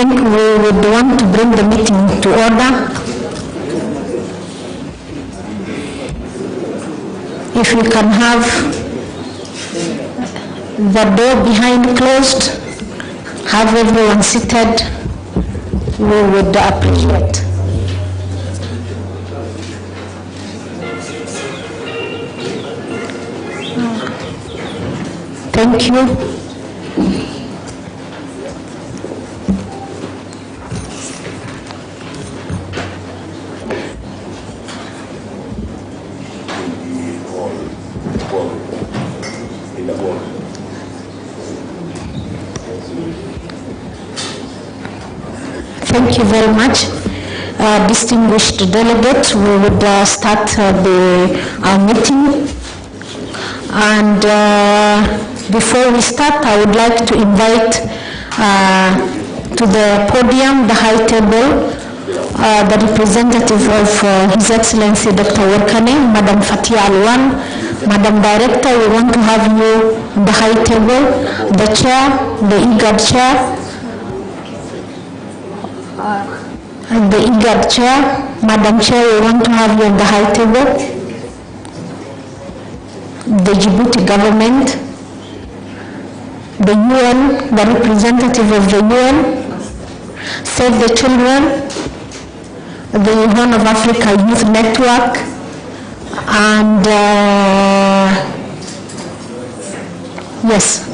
think we would want to bring the meeting to order. If we can have the door behind closed, have everyone seated, we would appreciate. Thank you. Thank you very much. Distinguished delegates, we would start our meeting. And before we start, I would like to invite to the podium, the high table, the representative of His Excellency Dr. Workane, Madam Fatia Alwan. Madam Director, we want to have you on the high table, the chair, the IGAD chair, and the IGAD chair. Madam Chair, we want to have you on the high table. The Djibouti government, the UN, the representative of the UN, Save the Children, the Horn of Africa Youth Network, and yes.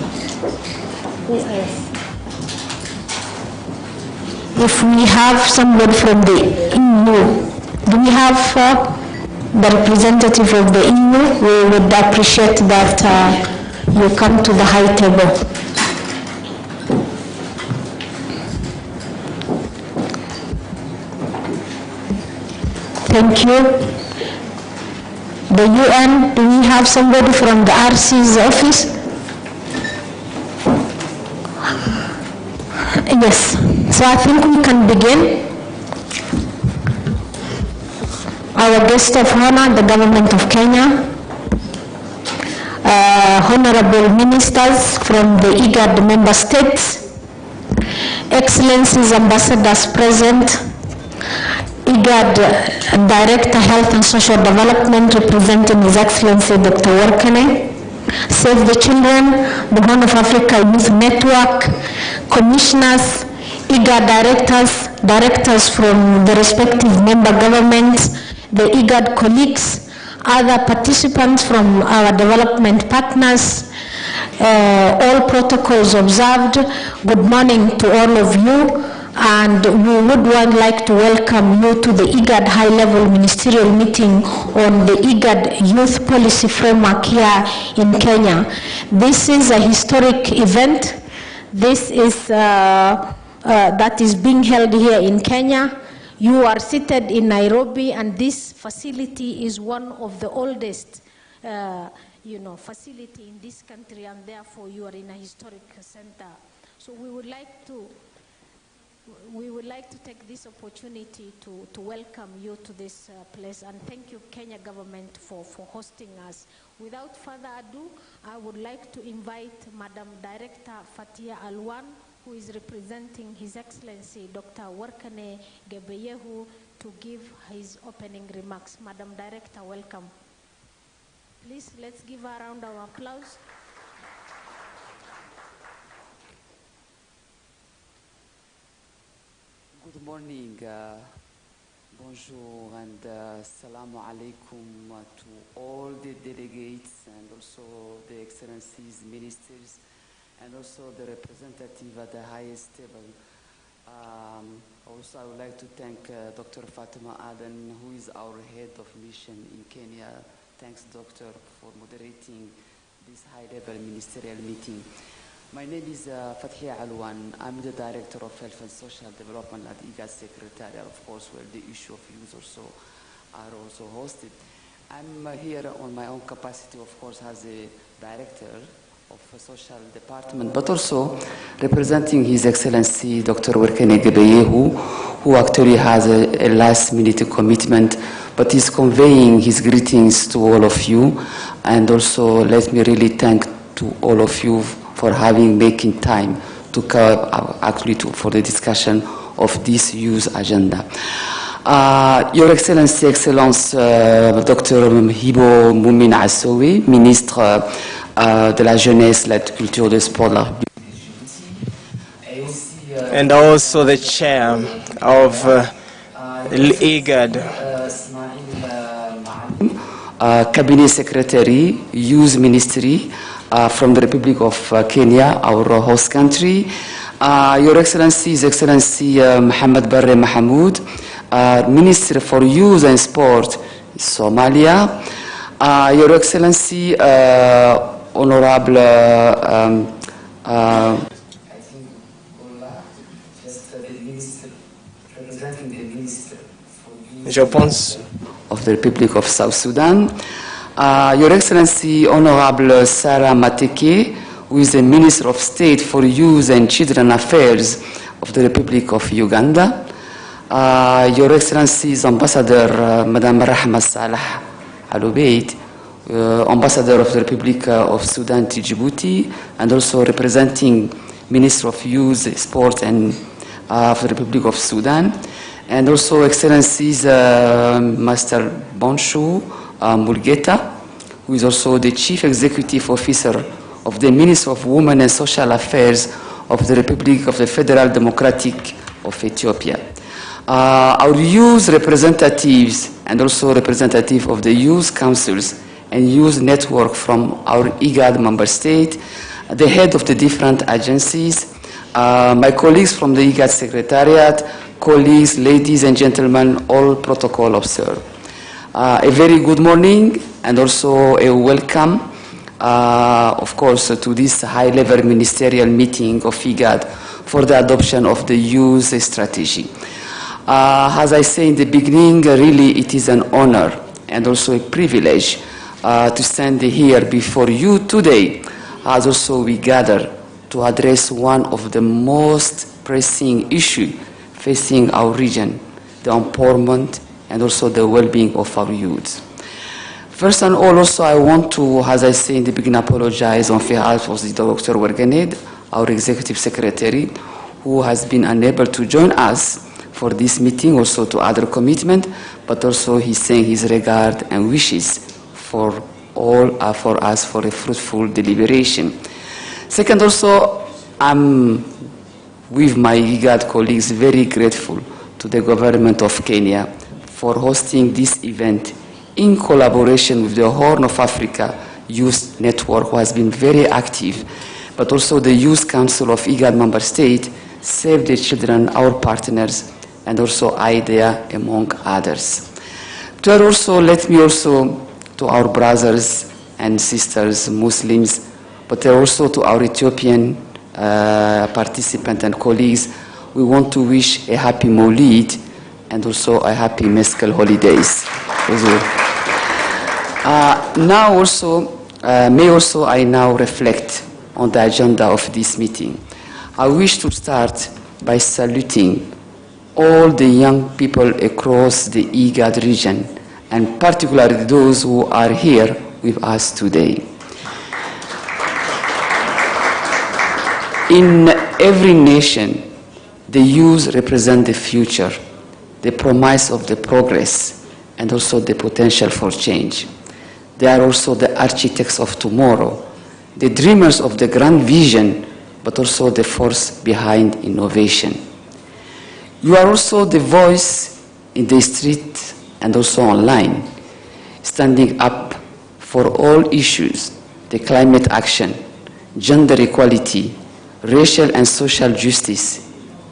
If we have somebody from the EU, do we have the representative of the EU? We would appreciate that you come to the high table. Thank you. The UN, do we have somebody from the RC's office? Yes, so I think we can begin. Our guest of honor, the government of Kenya, honorable ministers from the IGAD member states, excellencies, ambassadors present, IGAD Director Health and Social Development representing His Excellency Dr. Workane, Save the Children, the Horn of Africa Youth Network, commissioners, IGAD directors from the respective member governments, the IGAD colleagues, other participants from our development partners, all protocols observed. Good morning to all of you, and we would like to welcome you to the IGAD high-level ministerial meeting on the IGAD youth policy framework here in Kenya. This is a historic event. This is that is being held here in Kenya. You are seated in Nairobi, and this facility is one of the oldest, facility in this country, and therefore you are in a historic center. So we would like to take this opportunity to welcome you to this place, and thank you, Kenya government, for hosting us. Without further ado, I would like to invite Madam Director Fatia Alwan, who is representing His Excellency Dr. Workane Gebeyehu, to give his opening remarks. Madam Director, welcome. Please, let's give a round of applause. Good morning, bonjour, and assalamu alaikum to all the delegates and also the excellencies, ministers, and also the representative at the highest table. Also, I would like to thank Dr. Fatima Aden, who is our head of mission in Kenya. Thanks, Doctor, for moderating this high-level ministerial meeting. My name is Fatia Alwan. I'm the Director of Health and Social Development at IGAD Secretariat, of course, where the issue of youth also are also hosted. I'm here on my own capacity, of course, as a Director of a social department, but also representing His Excellency Dr. Workane Gebeyehu, who actually has a last-minute commitment, but is conveying his greetings to all of you. And also, let me really thank to all of you for making time to for the discussion of this youth agenda. Your Excellency, Excellence, Dr. Hibo Moumin Assoui, Ministre de la Jeunesse, la Culture, des Sports, la and also the chair of IGAD. Cabinet Secretary, Youth Ministry from the Republic of Kenya, our host country. Your Excellency, His Excellency Mohammed Barre Mahamoud, Minister for Youth and Sport, Somalia. Your Excellency, Honorable Je pense of the Republic of South Sudan. Your Excellency, Honorable Sarah Mateke, who is the Minister of State for Youth and Children Affairs of the Republic of Uganda. Your Excellency's Ambassador, Madame Rahma Salah Al-Ubaid, Ambassador of the Republic of Sudan to Djibouti, and also representing Minister of Youth, Sport, and of the Republic of Sudan. And also Excellencies Master Bonshu Mulgeta, who is also the Chief Executive Officer of the Ministry of Women and Social Affairs of the Republic of the Federal Democratic of Ethiopia. Our youth representatives and also representative of the youth councils and youth network from our IGAD member state, the head of the different agencies, my colleagues from the IGAD Secretariat, colleagues, ladies and gentlemen, all protocol observed. A very good morning and also a welcome, of course, to this high-level ministerial meeting of IGAD for the adoption of the youth strategy. As I say in the beginning, really it is an honor and also a privilege to stand here before you today, as also we gather to address one of the most pressing issues facing our region, the empowerment and also the well-being of our youth. First and all, also I want to, as I say in the beginning, apologize on behalf of the Dr. Werganed, our Executive Secretary, who has been unable to join us for this meeting, also to other commitment, but also he's saying his regard and wishes for all for us for a fruitful deliberation. Second, also, I'm with my IGAD colleagues very grateful to the government of Kenya for hosting this event in collaboration with the Horn of Africa Youth Network, who has been very active, but also the Youth Council of IGAD member state, Save the Children, our partners, and also IDEA, among others. Third, also, let me also to our brothers and sisters, Muslims, but also to our Ethiopian participants and colleagues, we want to wish a happy Maulid and also a happy Meskel holidays. Now also, may also I now reflect on the agenda of this meeting. I wish to start by saluting all the young people across the IGAD region, and particularly those who are here with us today. In every nation, the youth represent the future, the promise of the progress, and also the potential for change. They are also the architects of tomorrow, the dreamers of the grand vision, but also the force behind innovation. You are also the voice in the street and also online, standing up for all issues, the climate action, gender equality, racial and social justice,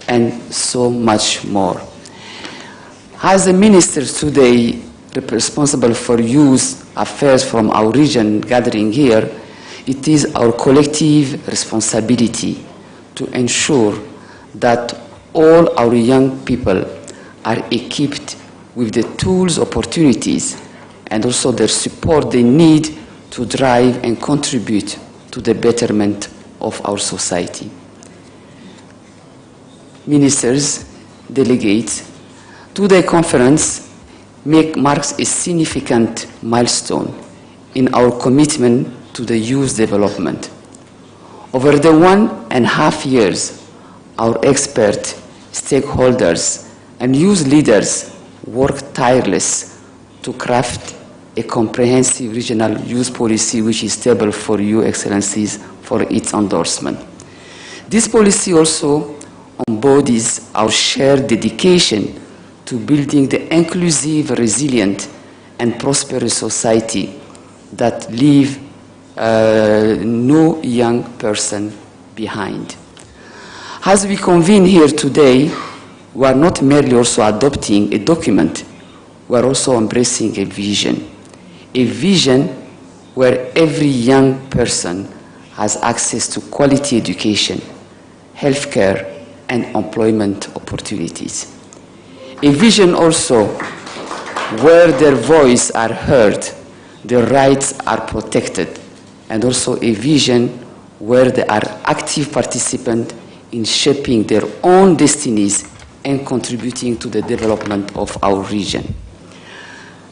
and so much more. As a minister today responsible for youth affairs from our region gathering here, it is our collective responsibility to ensure that all our young people are equipped with the tools, opportunities, and also the support they need to drive and contribute to the betterment of our society. Ministers, delegates, today's conference marks a significant milestone in our commitment to the youth development. Over the 1.5 years our experts, stakeholders, and youth leaders work tireless to craft a comprehensive regional youth policy which is stable for you, Excellencies, for its endorsement. This policy also embodies our shared dedication to building the inclusive, resilient, and prosperous society that leave no young person behind. As we convene here today, we are not merely also adopting a document, we are also embracing a vision where every young person has access to quality education, healthcare, and employment opportunities. A vision also where their voices are heard, their rights are protected, and also a vision where they are active participants in shaping their own destinies and contributing to the development of our region.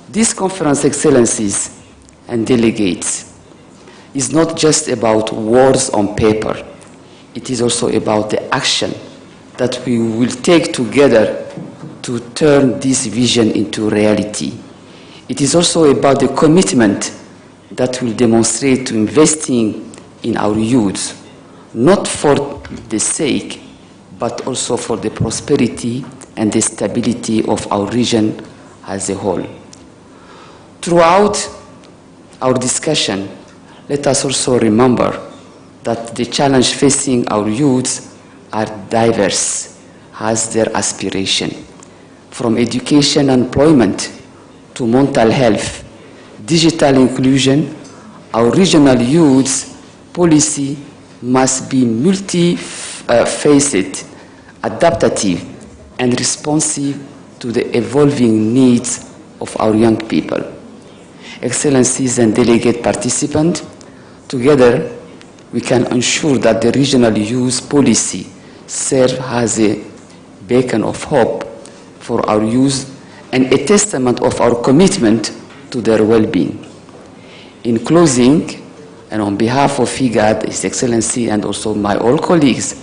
This conference, Excellencies and delegates, is not just about words on paper. It is also about the action that we will take together to turn this vision into reality. It is also about the commitment that will demonstrate to investing in our youth, not for the sake, but also for the prosperity and the stability of our region as a whole. Throughout our discussion, let us also remember that the challenge facing our youth are diverse as their aspiration. From education and employment to mental health, digital inclusion, our regional youth policy must be multi-faceted, adaptive, and responsive to the evolving needs of our young people. Excellencies and delegate participants, together we can ensure that the regional youth policy serves as a beacon of hope for our youth and a testament of our commitment to their well-being. In closing, and on behalf of IGAD, His Excellency, and also my all colleagues,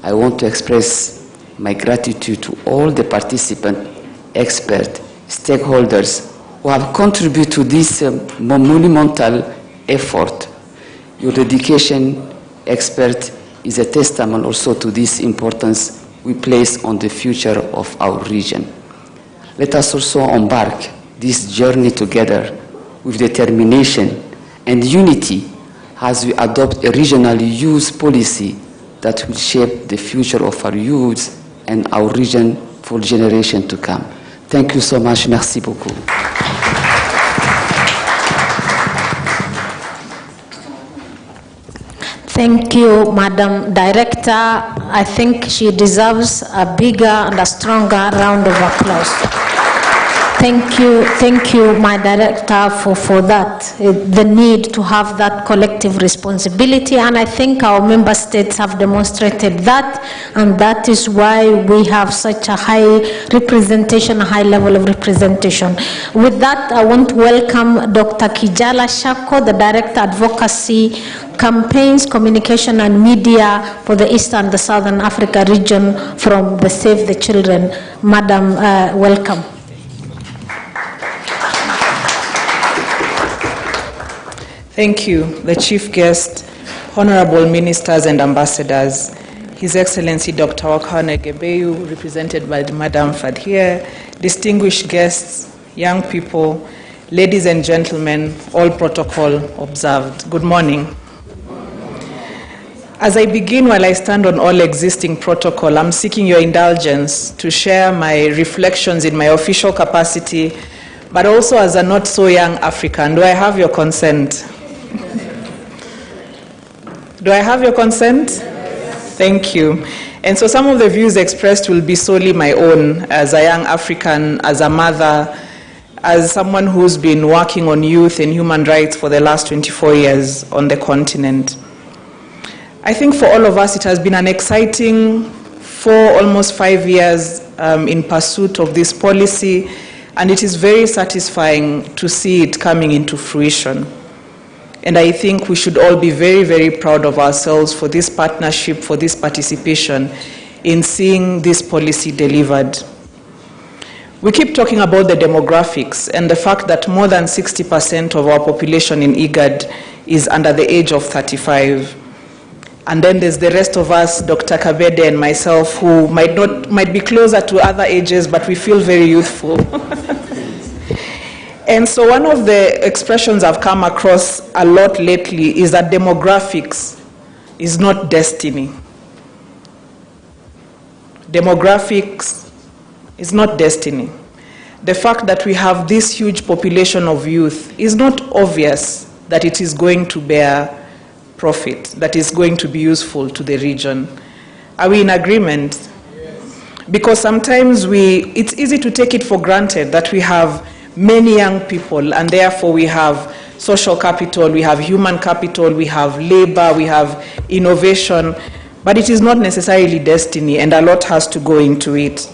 I want to express my gratitude to all the participants, experts, stakeholders who have contributed to this monumental effort. Your dedication, expert, is a testament also to this importance we place on the future of our region. Let us also embark this journey together with determination and unity as we adopt a regional youth policy that will shape the future of our youth and our region for generations to come. Thank you so much. Merci beaucoup. Thank you, Madam Director. I think she deserves a bigger and a stronger round of applause. Thank you, my Director, for that, the need to have that collective responsibility, and I think our member states have demonstrated that, and that is why we have such a high representation, a high level of representation. With that, I want to welcome Dr. Kijala Shako, the Director, Advocacy, Campaigns, Communication and Media for the East and the Southern Africa region from the Save the Children. Madam, welcome. Thank you, the Chief Guest, Honorable Ministers and Ambassadors, His Excellency Dr. Wakane Gebeyu, represented by Madam Fadhir, distinguished guests, young people, ladies and gentlemen, all protocol observed. Good morning. As I begin, while I stand on all existing protocol, I'm seeking your indulgence to share my reflections in my official capacity, but also as a not so young African. Do I have your consent? Do I have your consent? Thank you. And so some of the views expressed will be solely my own as a young African, as a mother, as someone who's been working on youth and human rights for the last 24 years on the continent. I think for all of us, it has been an exciting almost 5 years in pursuit of this policy, and it is very satisfying to see it coming into fruition. And I think we should all be very, very proud of ourselves for this partnership, for this participation in seeing this policy delivered. We keep talking about the demographics and the fact that more than 60% of our population in IGAD is under the age of 35. And then there's the rest of us, Dr. Kabede and myself, who might be closer to other ages, but we feel very youthful. And so one of the expressions I've come across a lot lately is that demographics is not destiny. Demographics is not destiny. The fact that we have this huge population of youth is not obvious that it is going to bear profit, that is going to be useful to the region. Are we in agreement? Yes. Because sometimes it's easy to take it for granted that we have many young people, and therefore we have social capital, we have human capital, we have labor, we have innovation, but it is not necessarily destiny, and a lot has to go into it.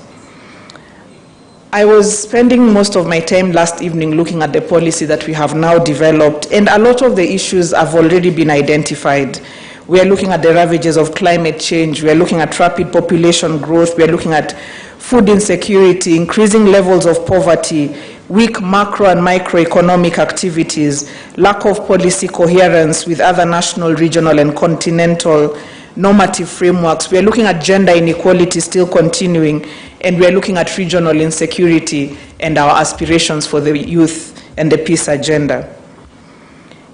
I was spending most of my time last evening looking at the policy that we have now developed, and a lot of the issues have already been identified. We are looking at the ravages of climate change, we are looking at rapid population growth, we are looking at food insecurity, increasing levels of poverty, weak macro and microeconomic activities, lack of policy coherence with other national, regional, and continental normative frameworks. We are looking at gender inequality still continuing, and we are looking at regional insecurity and our aspirations for the youth and the peace agenda.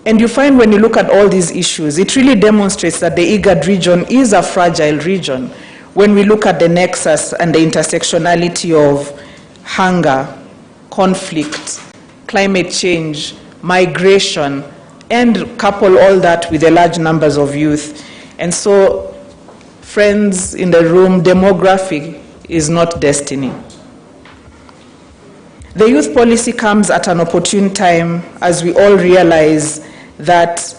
And you find when you look at all these issues, it really demonstrates that the IGAD region is a fragile region. When we look at the nexus and the intersectionality of hunger, conflict, climate change, migration, and couple all that with the large numbers of youth. And so, friends in the room, demographic is not destiny. The youth policy comes at an opportune time as we all realize that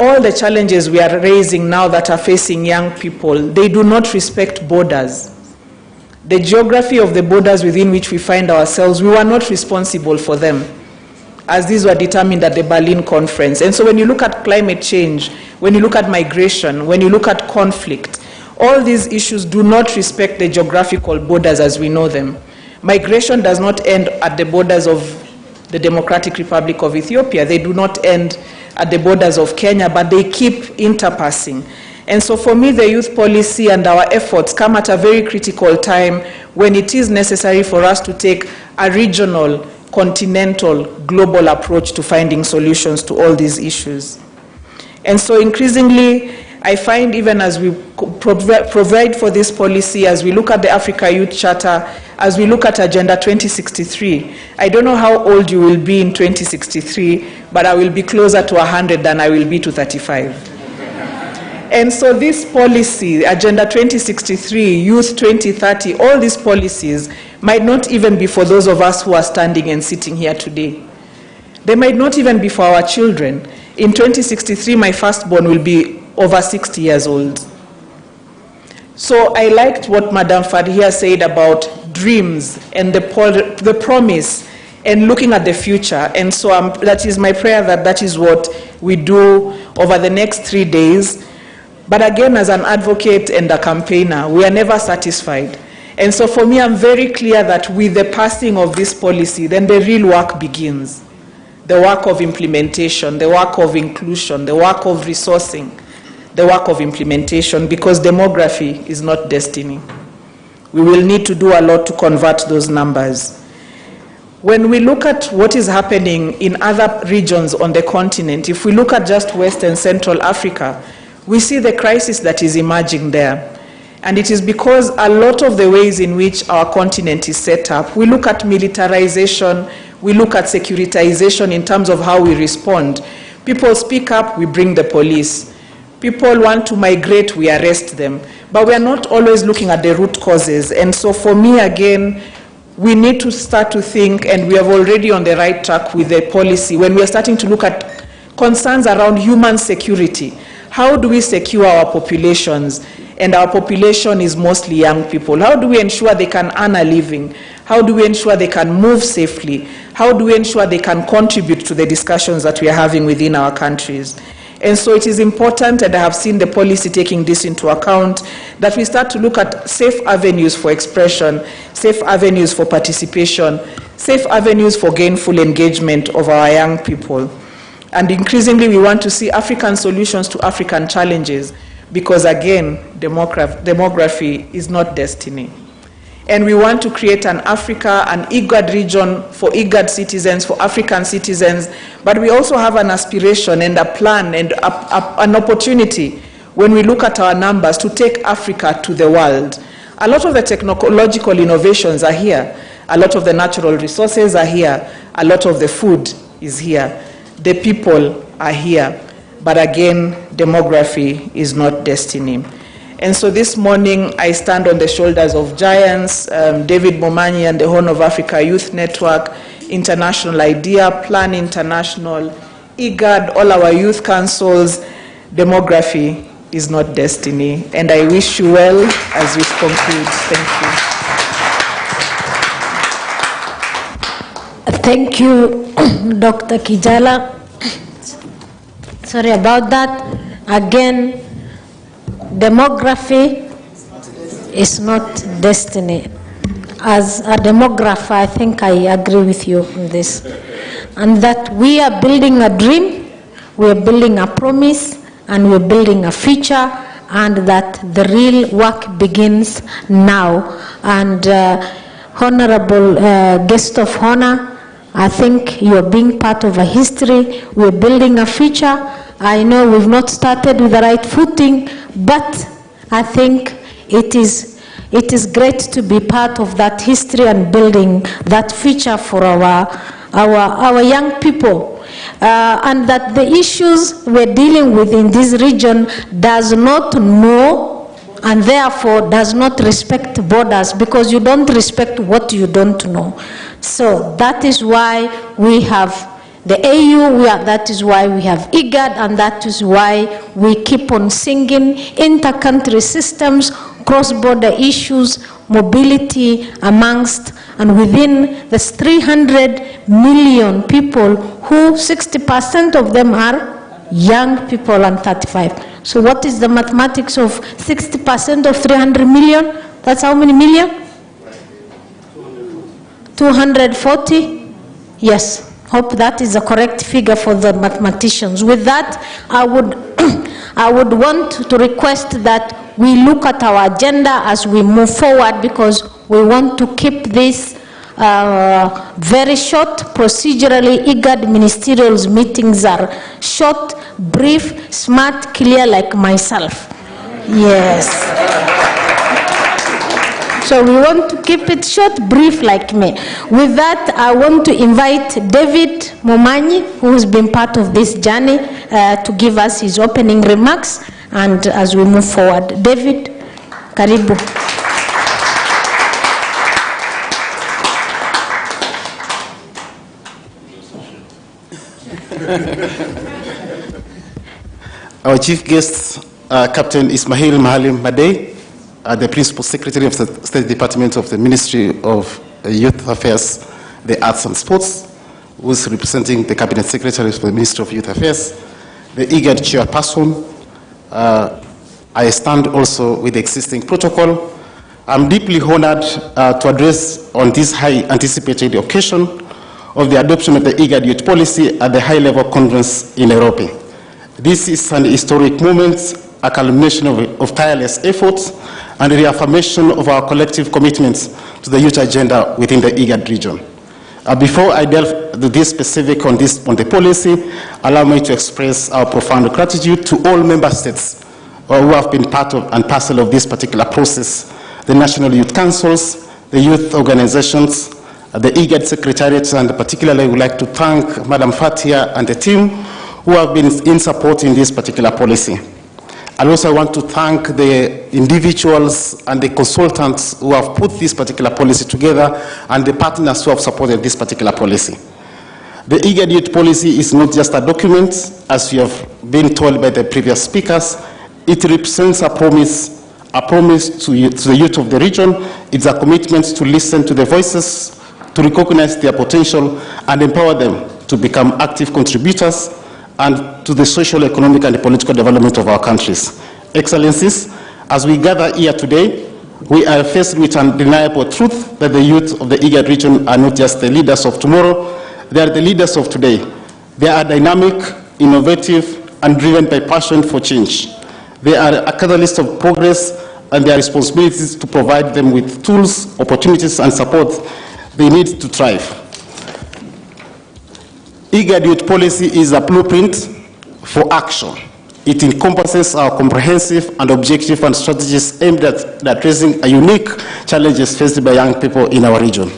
all the challenges we are raising now that are facing young people, they do not respect borders. The geography of the borders within which we find ourselves, we were not responsible for them, as these were determined at the Berlin Conference. And so when you look at climate change, when you look at migration, when you look at conflict, all these issues do not respect the geographical borders as we know them. Migration does not end at the borders of the Democratic Republic of Ethiopia. They do not end at the borders of Kenya, but they keep interpassing. And so for me, the youth policy and our efforts come at a very critical time when it is necessary for us to take a regional, continental, global approach to finding solutions to all these issues. And so increasingly, I find even as we provide for this policy, as we look at the Africa Youth Charter, as we look at Agenda 2063, I don't know how old you will be in 2063, but I will be closer to 100 than I will be to 35. And so this policy, Agenda 2063, Youth 2030, all these policies might not even be for those of us who are standing and sitting here today. They might not even be for our children. In 2063, my firstborn will be over 60 years old. So I liked what Madam Fadhia said about dreams and the promise and looking at the future. And so that is my prayer that is what we do over the next 3 days. But again, as an advocate and a campaigner, we are never satisfied. And so for me, I'm very clear that with the passing of this policy, then the real work begins. The work of implementation, the work of inclusion, the work of resourcing, the work of implementation, because demography is not destiny. We will need to do a lot to convert those numbers. When we look at what is happening in other regions on the continent, if we look at just West and Central Africa, we see the crisis that is emerging there. And it is because a lot of the ways in which our continent is set up, we look at militarization, we look at securitization in terms of how we respond. People speak up, we bring the police. People want to migrate, we arrest them. But we are not always looking at the root causes. And so for me, again, we need to start to think, and we are already on the right track with the policy, when we are starting to look at concerns around human security. How do we secure our populations? And our population is mostly young people. How do we ensure they can earn a living? How do we ensure they can move safely? How do we ensure they can contribute to the discussions that we are having within our countries? And so it is important, and I have seen the policy taking this into account, that we start to look at safe avenues for expression, safe avenues for participation, safe avenues for gainful engagement of our young people. And increasingly, we want to see African solutions to African challenges, because again, demography is not destiny. And we want to create an Africa, an IGAD region for IGAD citizens, for African citizens, but we also have an aspiration and a plan and an opportunity, when we look at our numbers, to take Africa to the world. A lot of the technological innovations are here. A lot of the natural resources are here. A lot of the food is here. The people are here. But again, demography is not destiny. And so this morning, I stand on the shoulders of giants, David Momanyi and the Horn of Africa Youth Network, International IDEA, Plan International, IGAD, all our youth councils. Demography is not destiny. And I wish you well as we conclude. Thank you. Thank you, Dr. Kijala. Sorry about that. Again, demography is not destiny. As a demographer, I think I agree with you on this. And that we are building a dream, we are building a promise, and we're building a future, and that the real work begins now. And Honorable Guest of Honor, I think you're being part of a history. We're building a future. I know we've not started with the right footing, but I think it is great to be part of that history and building that future for our young people. And that the issues we're dealing with in this region does not know and therefore does not respect borders, because you don't respect what you don't know. So that is why we have the AU, that is why we have IGAD, and that is why we keep on singing inter-country systems, cross-border issues, mobility amongst and within the 300 million people who 60% of them are young people and 35. So what is the mathematics of 60% of 300 million? That's how many million? 240? Yes. Hope that is a correct figure for the mathematicians. With that, I would want to request that we look at our agenda as we move forward, because we want to keep this very short. Procedurally, IGAD ministerials meetings are short, brief, smart, clear, like myself. Yes. So we want to keep it short, brief, like me. With that, I want to invite David Momanyi, who has been part of this journey, to give us his opening remarks, and as we move forward. David, karibu. Our chief guest, Captain Ismail Mahalim Madey, the Principal Secretary of the State Department of the Ministry of Youth Affairs, the Arts and Sports, who is representing the Cabinet Secretary for the Ministry of Youth Affairs, the IGAD Chairperson. I stand also with the existing protocol. I'm deeply honored to address on this high anticipated occasion of the adoption of the IGAD Youth Policy at the high-level conference in Nairobi. This is an historic moment, a culmination of tireless efforts and a reaffirmation of our collective commitments to the youth agenda within the IGAD region. Before I delve into this specific on the policy, allow me to express our profound gratitude to all member states who have been part of and parcel of this particular process: the National Youth Councils, the youth organizations, the IGAD secretariats, and particularly I would like to thank Madam Fatia and the team who have been in support in this particular policy. I also want to thank the individuals and the consultants who have put this particular policy together, and the partners who have supported this particular policy. The IGAD Youth Policy is not just a document, as you have been told by the previous speakers. It represents a promise to the youth of the region. It's a commitment to listen to the voices, to recognize their potential, and empower them to become active contributors and to the social, economic, and political development of our countries. Excellencies, as we gather here today, we are faced with undeniable truth that the youth of the IGAD region are not just the leaders of tomorrow, they are the leaders of today. They are dynamic, innovative, and driven by passion for change. They are a catalyst of progress, and their responsibilities to provide them with tools, opportunities, and support they need to thrive. IGAD Youth Policy is a blueprint for action. It encompasses our comprehensive and objective and strategies aimed at addressing unique challenges faced by young people in our region.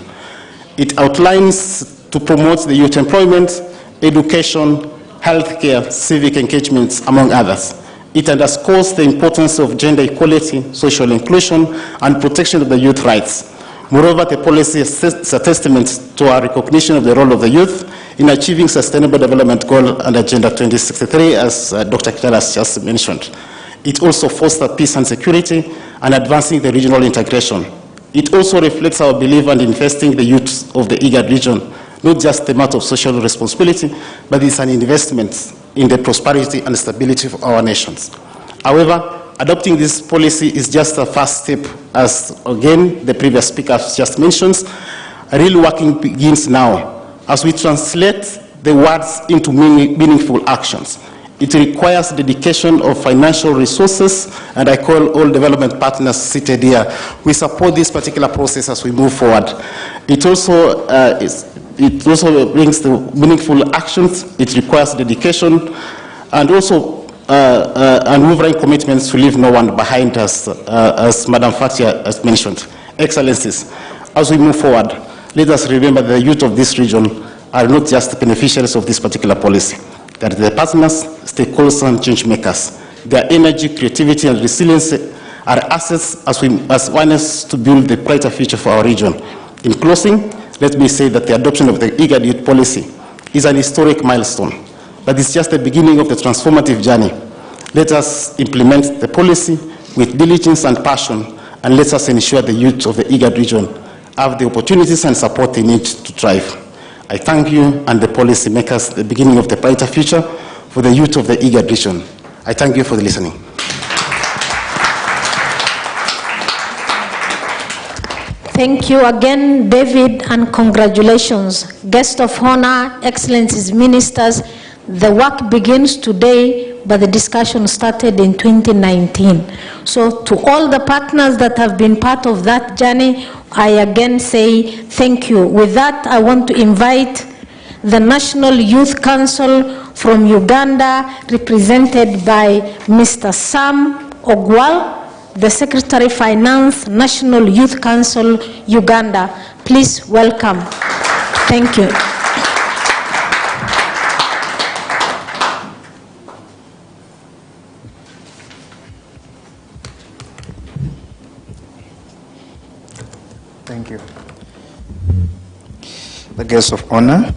It outlines to promote the youth employment, education, healthcare, civic engagements, among others. It underscores the importance of gender equality, social inclusion, and protection of the youth rights. Moreover, the policy is a testament to our recognition of the role of the youth in achieving Sustainable Development Goal and Agenda 2063, as Dr. Kitala has just mentioned. It also fosters peace and security and advancing the regional integration. It also reflects our belief in investing the youth of the IGAD region, not just a matter of social responsibility, but it's an investment in the prosperity and stability of our nations. However, adopting this policy is just a first step, as again the previous speaker just mentioned. Real working begins now as we translate the words into meaningful actions. It requires dedication of financial resources, and I call all development partners seated here. We support this particular process as we move forward. It also brings the meaningful actions. It requires dedication and also unwavering commitments to leave no one behind us, as Madam Fatia has mentioned. Excellencies, as we move forward, let us remember that the youth of this region are not just the beneficiaries of this particular policy. They are the partners, stakeholders, and change makers. Their energy, creativity, and resilience are assets as one is to build the brighter future for our region. In closing, let me say that the adoption of the IGAD Youth Policy is an historic milestone, but it's just the beginning of the transformative journey. Let us implement the policy with diligence and passion, and let us ensure the youth of the IGAD region have the opportunities and support they need to thrive. I thank you and the policy makers at the beginning of the brighter future for the youth of the IGAD region. I thank you for the listening. Thank you again, David, and congratulations. Guest of honor, excellencies, ministers, the work begins today, but the discussion started in 2019. So to all the partners that have been part of that journey, I again say thank you. With that, I want to invite the National Youth Council from Uganda, represented by Mr. Sam Ogwal, the Secretary Finance, National Youth Council, Uganda. Please welcome. Thank you. Thank you. The guests of honor,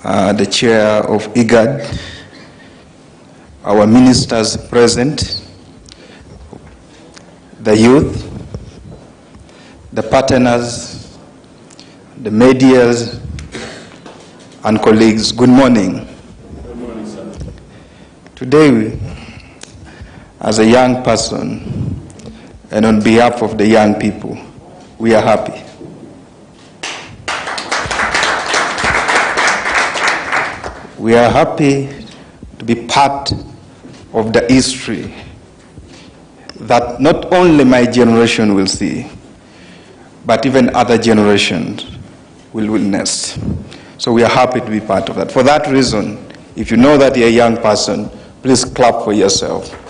the chair of IGAD, our ministers present, the youth, the partners, the medias, and colleagues, good morning. Good morning, sir. Today, as a young person, and on behalf of the young people, we are happy. We are happy to be part of the history that not only my generation will see, but even other generations will witness. So we are happy to be part of that. For that reason, if you know that you're a young person, please clap for yourself.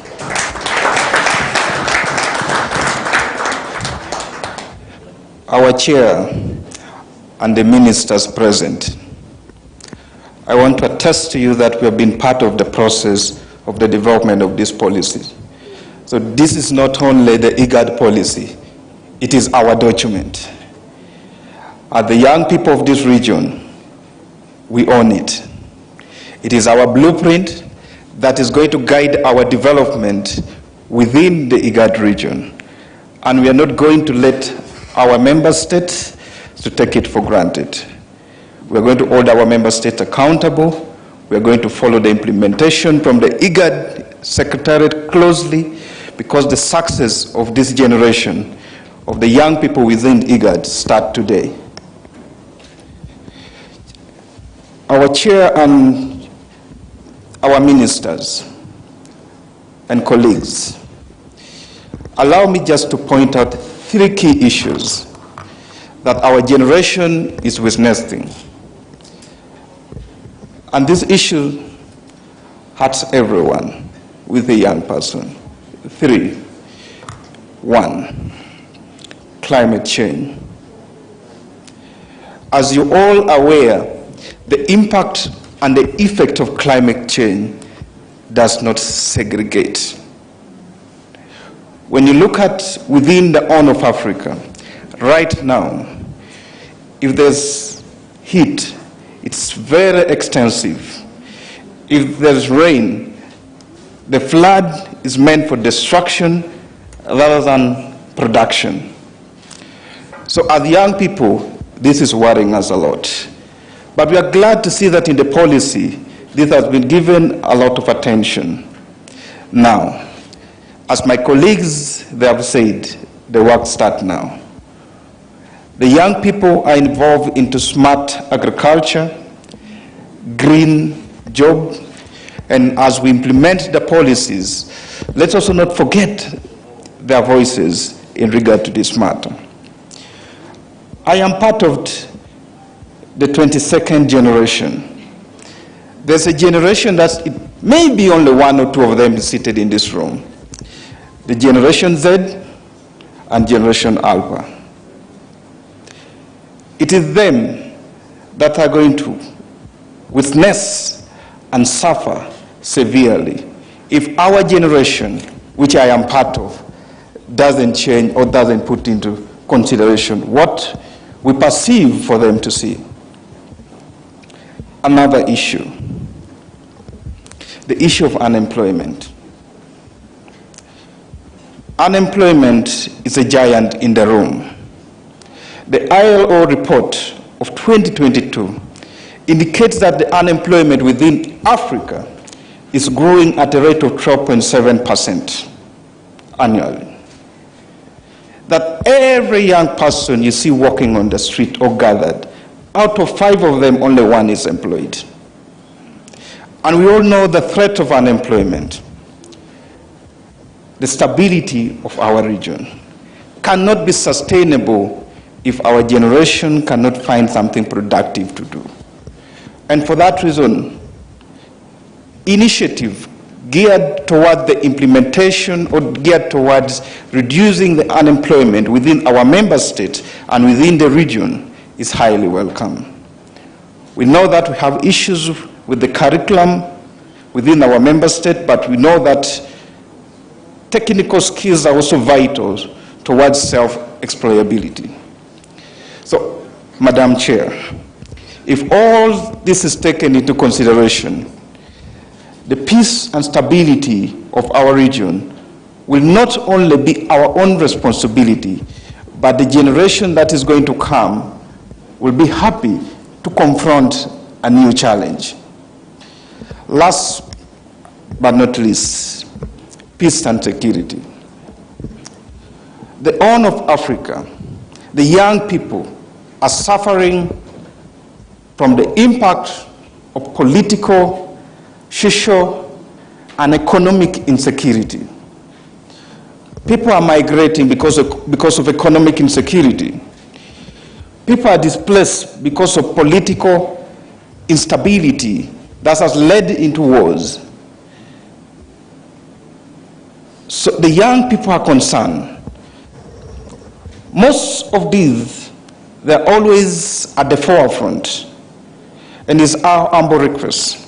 Our chair and the ministers present, I want to attest to you that we have been part of the process of the development of this policy. So this is not only the IGAD policy, it is our document. As the young people of this region, we own it. It is our blueprint that is going to guide our development within the IGAD region. And we are not going to let our member states to take it for granted. We're going to hold our member states accountable. We're going to follow the implementation from the IGAD Secretariat closely, because the success of this generation of the young people within IGAD start today. Our chair and our ministers and colleagues, allow me just to point out 3 key issues that our generation is witnessing. And this issue hurts everyone with a young person. 3. 1, climate change. As you're all aware, the impact and the effect of climate change does not segregate. When you look at within the Horn of Africa, right now, if there's heat, it's very extensive. If there's rain, the flood is meant for destruction rather than production. So as young people, this is worrying us a lot. But we are glad to see that in the policy, this has been given a lot of attention. Now, as my colleagues, they have said, the work starts now. The young people are involved into smart agriculture, green job, and as we implement the policies, let's also not forget their voices in regard to this matter. I am part of the 22nd generation. There's a generation that it may be only 1 or 2 of them seated in this room. The Generation Z and Generation Alpha. It is them that are going to witness and suffer severely if our generation, which I am part of, doesn't change or doesn't put into consideration what we perceive for them to see. Another issue, the issue of unemployment. Unemployment is a giant in the room. The ILO report of 2022 indicates that the unemployment within Africa is growing at a rate of 12.7% annually. That every young person you see walking on the street or gathered, out of 5 of them, only 1 is employed. And we all know the threat of unemployment. The stability of our region cannot be sustainable if our generation cannot find something productive to do. And for that reason, initiative geared towards the implementation or geared towards reducing the unemployment within our member states and within the region is highly welcome. We know that we have issues with the curriculum within our member state, but we know that technical skills are also vital towards self-employability. So, Madam Chair, if all this is taken into consideration, the peace and stability of our region will not only be our own responsibility, but the generation that is going to come will be happy to confront a new challenge. Last but not least, peace and security. The Horn of Africa, the young people are suffering from the impact of political, social, and economic insecurity. People are migrating because of economic insecurity. People are displaced because of political instability that has led into wars. So the young people are concerned. Most of these, they're always at the forefront. And it's our humble request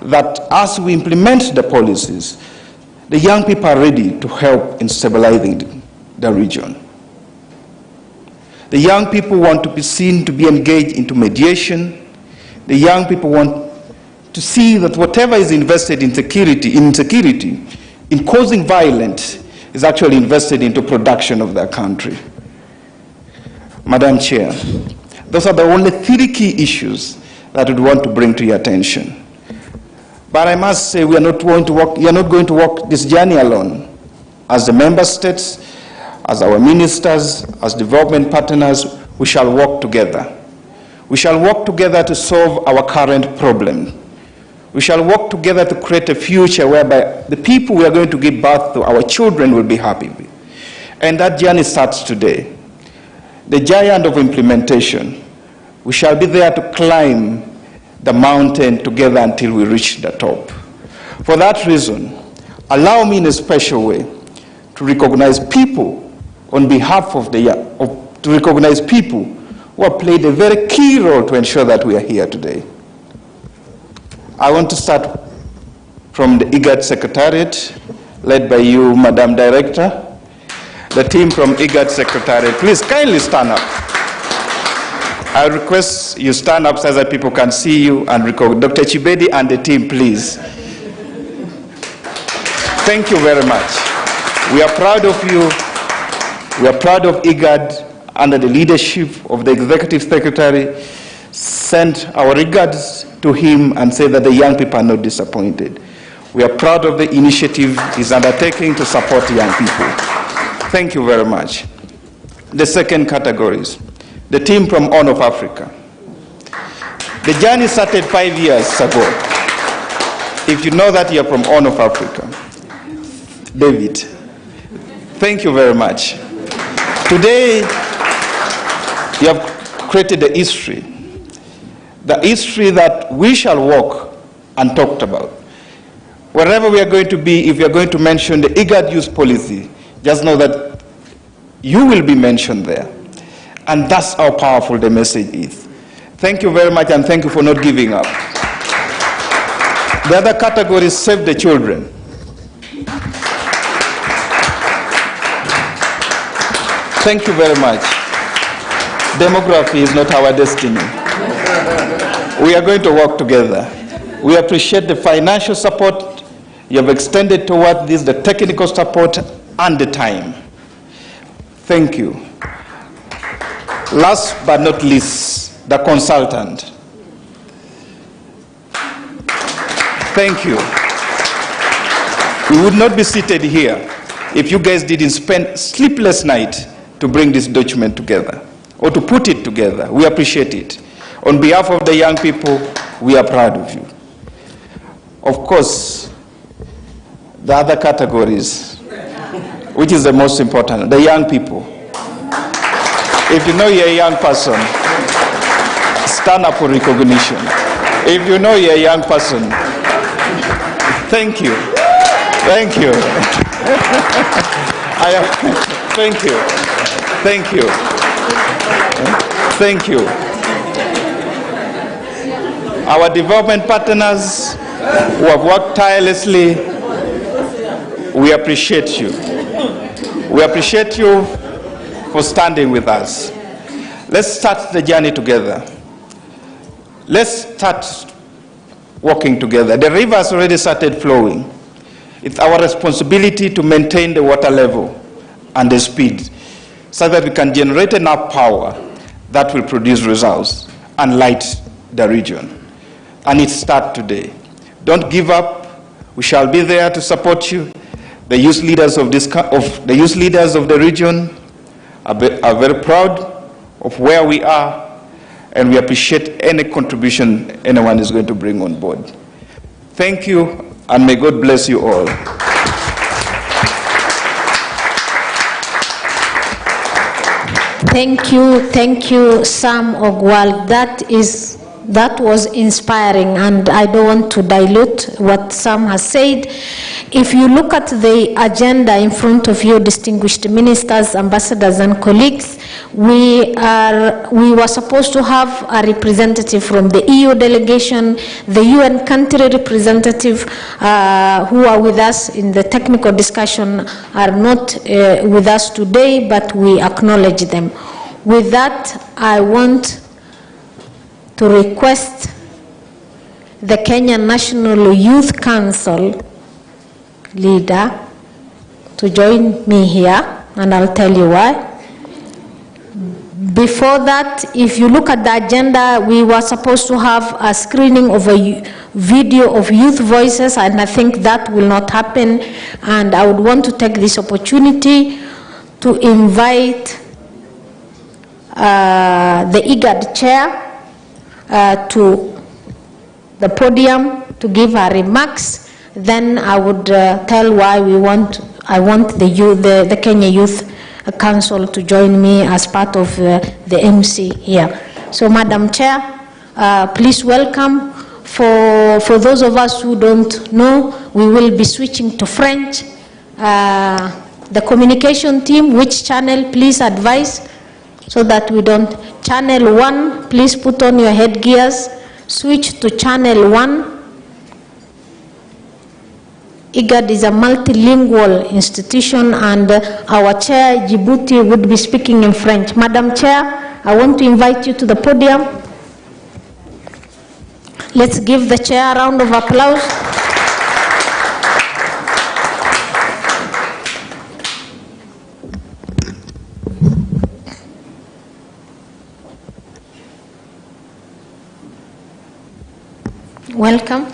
that as we implement the policies, the young people are ready to help in stabilizing the region. The young people want to be seen to be engaged into mediation. The young people want to see that whatever is invested in security, in causing violence, is actually invested into production of their country. Madam Chair, Those are the only 3 key issues that we want to bring to your attention. But I must say, we are not going to walk this journey alone. As the member states, as our ministers, as development partners, we shall work together. We shall work together to solve our current problem. We shall work together to create a future whereby the people we are going to give birth to, our children, will be happy with. And that journey starts today. The giant of implementation. We shall be there to climb the mountain together until we reach the top. For that reason, allow me in a special way to recognize people on behalf of to recognize people who have played a very key role to ensure that we are here today. I want to start from the IGAD Secretariat, led by you, Madam Director. The team from IGAD Secretariat, please kindly stand up. I request you stand up so that people can see you and record. Dr. Chibedi and the team, please. Thank you very much. We are proud of you. We are proud of IGAD under the leadership of the Executive Secretary. Send our regards to him and say that the young people are not disappointed. We are proud of the initiative he's undertaking to support young people. Thank you very much. The second categories. The team from Horn of Africa. The journey started 5 years ago. If you know that you're from Horn of Africa. David, thank you very much. Today, you have created a history. The history that we shall walk and talk about. Wherever we are going to be, if you are going to mention the IGAD youth policy, just know that you will be mentioned there. And that's how powerful the message is. Thank you very much, and thank you for not giving up. The other category is Save the Children. Thank you very much. Demography is not our destiny. We are going to work together. We appreciate the financial support you have extended toward this, the technical support, and the time. Thank you. Last but not least, the consultant. Thank you. We would not be seated here if you guys didn't spend sleepless night to bring this document together or to put it together. We appreciate it. On behalf of the young people, we are proud of you. Of course, the other categories, which is the most important, the young people. If you know you're a young person, stand up for recognition. If you know you're a young person, thank you. Thank you. Thank you. Thank you. Thank you. Our development partners who have worked tirelessly, we appreciate you. We appreciate you for standing with us. Let's start the journey together. Let's start working together. The river has already started flowing. It's our responsibility to maintain the water level and the speed so that we can generate enough power that will produce results and light the region. And it starts today. Don't give up. We shall be there to support you. The youth leaders of the region are very proud of where we are, and we appreciate any contribution anyone is going to bring on board. Thank you, and may God bless you all. Thank you, Sam Ogwal. That was inspiring, and I don't want to dilute what Sam has said. If you look at the agenda in front of you, distinguished ministers, ambassadors, and colleagues, we were supposed to have a representative from the EU delegation, the UN country representative who are with us in the technical discussion are not with us today, but we acknowledge them. With that, I want to request the Kenya National Youth Council leader to join me here, and I'll tell you why. Before that, if you look at the agenda, we were supposed to have a screening of a video of youth voices, and I think that will not happen. And I would want to take this opportunity to invite the IGAD chair to the podium to give her remarks. Then I would tell why I want the Kenya Youth Council to join me as part of the MC here. So, Madam Chair, please welcome. For those of us who don't know, we will be switching to French. The communication team, which channel, please advise, so that we don't. Channel 1, please put on your headgears. Switch to channel 1. IGAD is a multilingual institution, and our chair, Djibouti, would be speaking in French. Madam Chair, I want to invite you to the podium. Let's give the chair a round of applause. Welcome.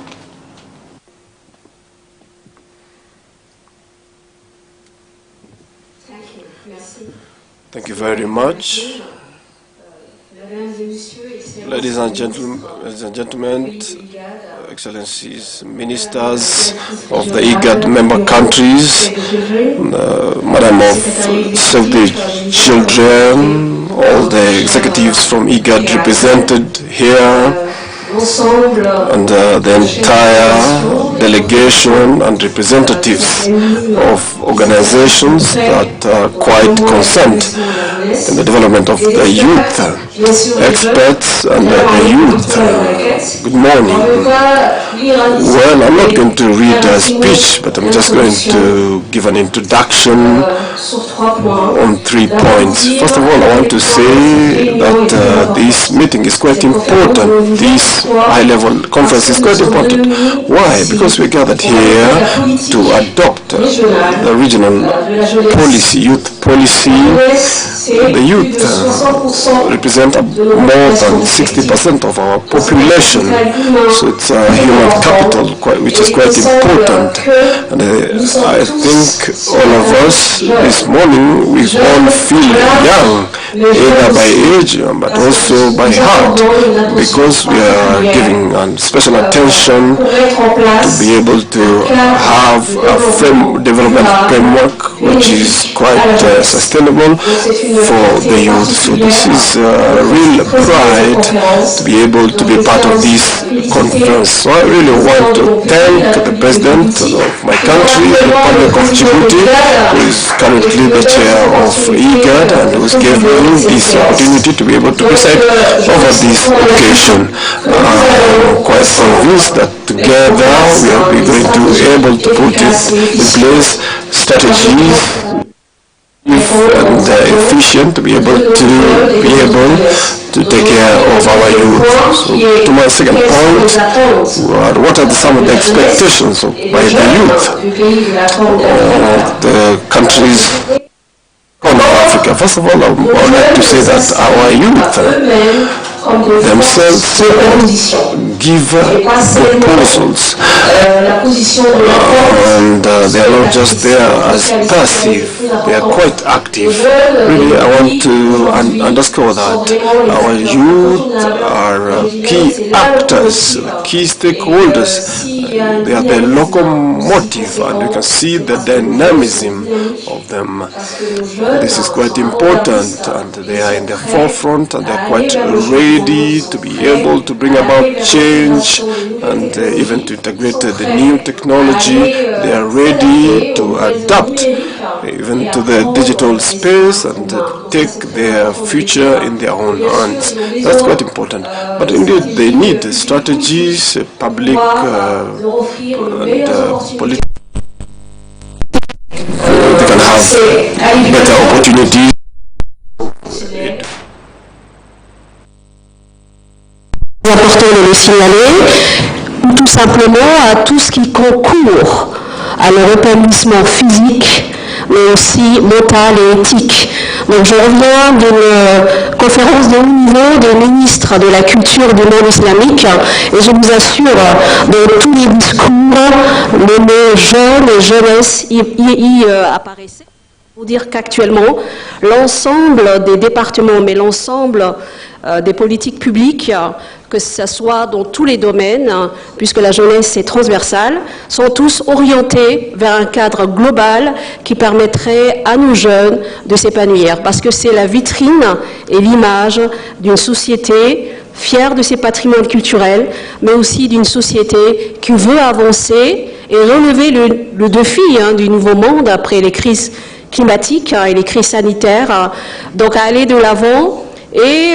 Thank you very much. Ladies and gentlemen, Excellencies, ministers of the IGAD member countries, Madam of Save the Children, all the executives from IGAD represented here, and the entire delegation and representatives of organizations that are quite concerned in the development of the youth, experts and the youth. Good morning. Well, I'm not going to read a speech, but I'm just going to give an introduction on 3 points. First of all, I want to say that this meeting is quite important. This high-level conference is quite important. Why? Because we gathered here to adopt the regional policy, youth policy. The youth represent more than 60% of our population, so it's a human capital which is quite important. And I think all of us this morning, we all feel young, either by age but also by heart, because we are giving special attention to be able to have a development framework which is quite sustainable for the youth. So this is a real pride to be able to be part of this conference. So I really want to thank the President of my country, the Republic of Djibouti, who is currently the chair of IGAD and who gave me this opportunity to be able to preside over this occasion. I'm quite convinced that together we are going to be able to put in place strategies and efficient to be able to take care of our youth. So to my second point, what are some of the expectations by the youth of the countries of Africa? First of all, I would like to say that our youth themselves give proposals, and they are not just there as passive, they are quite active. Really, I want to underscore that our youth are key actors, key stakeholders. They are the locomotive, and you can see the dynamism of them. This is quite important, and they are in the forefront, and they are quite ready to be able to bring about change and even to integrate the new technology. They are ready to adapt even to the digital space and take their future in their own hands. That's quite important. But indeed, they need strategies, public and political. They can have better opportunities. Important de le signaler, ou tout simplement à tout ce qui concourt à leur épanouissement physique, mais aussi mental et éthique. Donc je reviens d'une conférence de haut niveau des ministres de la culture du monde islamique et je vous assure, de tous les discours, le mot jeune et jeunesse y apparaissait. Pour dire qu'actuellement, l'ensemble des départements, mais l'ensemble des politiques publiques, que ce soit dans tous les domaines, puisque la jeunesse est transversale, sont tous orientés vers un cadre global qui permettrait à nos jeunes de s'épanouir. Parce que c'est la vitrine et l'image d'une société fière de ses patrimoines culturels, mais aussi d'une société qui veut avancer et relever le défi du nouveau monde après les crises climatiques et les crises sanitaires. Donc à aller de l'avant et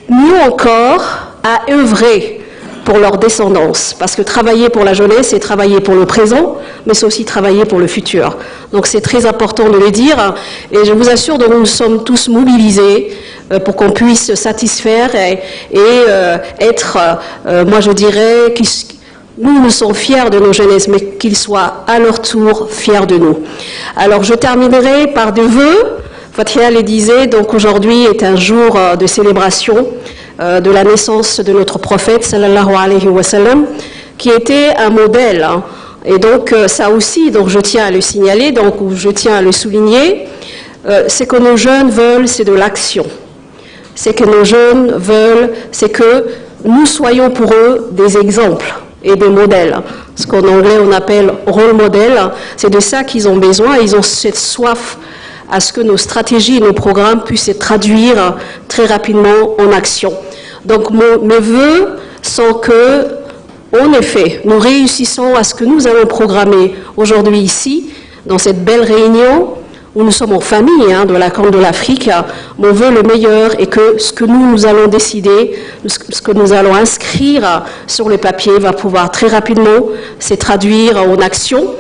mieux encore à œuvrer pour leur descendance. Parce que travailler pour la jeunesse, c'est travailler pour le présent, mais c'est aussi travailler pour le futur. Donc c'est très important de le dire. Et je vous assure que nous sommes tous mobilisés pour qu'on puisse se satisfaire et être, moi je dirais, nous sommes fiers de nos jeunesses, mais qu'ils soient à leur tour fiers de nous. Alors je terminerai par deux vœux. Fatia le disait, donc aujourd'hui est un jour de célébration de la naissance de notre prophète, sallallahu alayhi wa sallam, qui était un modèle. Et donc ça aussi, donc je tiens à le signaler, donc je tiens à le souligner, c'est que nos jeunes veulent, c'est de l'action. C'est que nos jeunes veulent, c'est que nous soyons pour eux des exemples et des modèles. Ce qu'en anglais on appelle role model, c'est de ça qu'ils ont besoin, ils ont cette soif à ce que nos stratégies et nos programmes puissent se traduire très rapidement en action. Donc mes voeux sont que, en effet, nous réussissons à ce que nous allons programmer aujourd'hui ici, dans cette belle réunion, où nous sommes en famille de la Corne de l'Afrique. Mon vœu le meilleur est que ce que nous allons décider, ce que nous allons inscrire sur le papier va pouvoir très rapidement se traduire en action.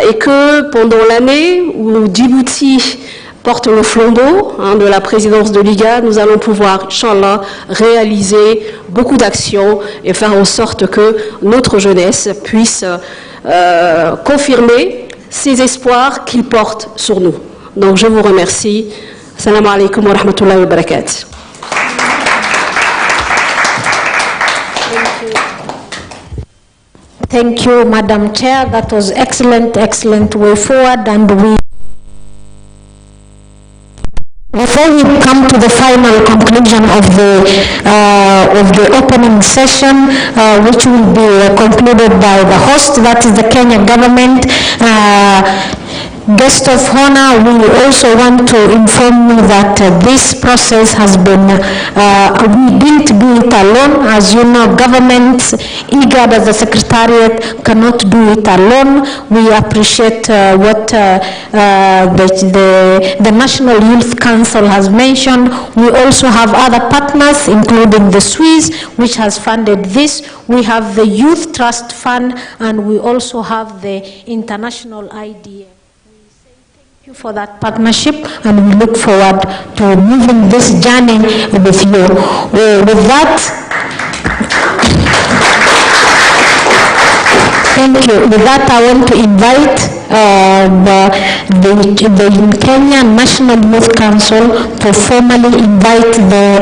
Et que pendant l'année où Djibouti porte le flambeau de la présidence de l'IGAD, nous allons pouvoir, Inch'Allah, réaliser beaucoup d'actions et faire en sorte que notre jeunesse puisse confirmer ces espoirs qu'ils portent sur nous. Donc je vous remercie. Assalamu alaikum wa rahmatullahi wa barakatuh. Thank you, Madam Chair. That was excellent way forward. And before we come to the final conclusion of the opening session, which will be concluded by the host, that is the Kenya government, guest of honor, we also want to inform you that this process has been, we didn't do it alone. As you know, governments, IGAD as a secretariat cannot do it alone. We appreciate what the National Youth Council has mentioned. We also have other partners, including the Swiss, which has funded this. We have the Youth Trust Fund, and we also have the International IDA. You for that partnership, and we look forward to moving this journey with you. With that, thank you. With that, I want to invite the Kenya National Youth Council to formally invite the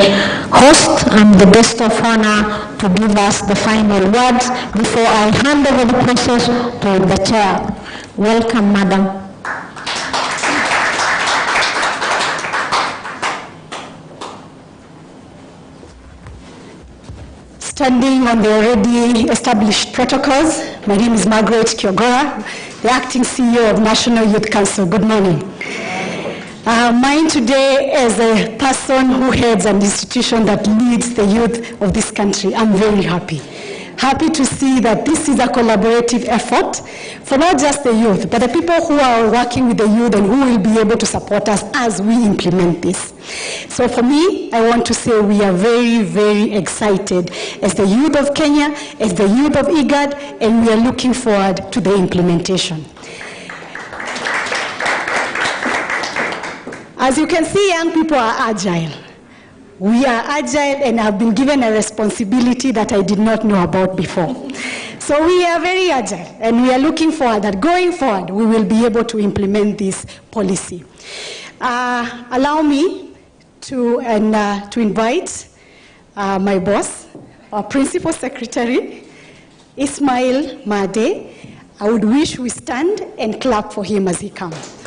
host and the guest of honor to give us the final words before I hand over the process to the chair. Welcome, Madam. Standing on the already established protocols, my name is Margaret Kiogora, the acting CEO of National Youth Council. Good morning. Mine today as a person who heads an institution that leads the youth of this country. I'm very happy. Happy to see that this is a collaborative effort for not just the youth, but the people who are working with the youth and who will be able to support us as we implement this. So for me, I want to say we are very, very excited as the youth of Kenya, as the youth of IGAD, and we are looking forward to the implementation. As you can see, young people are agile. We are agile and have been given a responsibility that I did not know about before. So we are very agile, and we are looking forward that going forward, we will be able to implement this policy. Allow me to invite my boss, our Principal Secretary, Ismail Made. I would wish we stand and clap for him as he comes.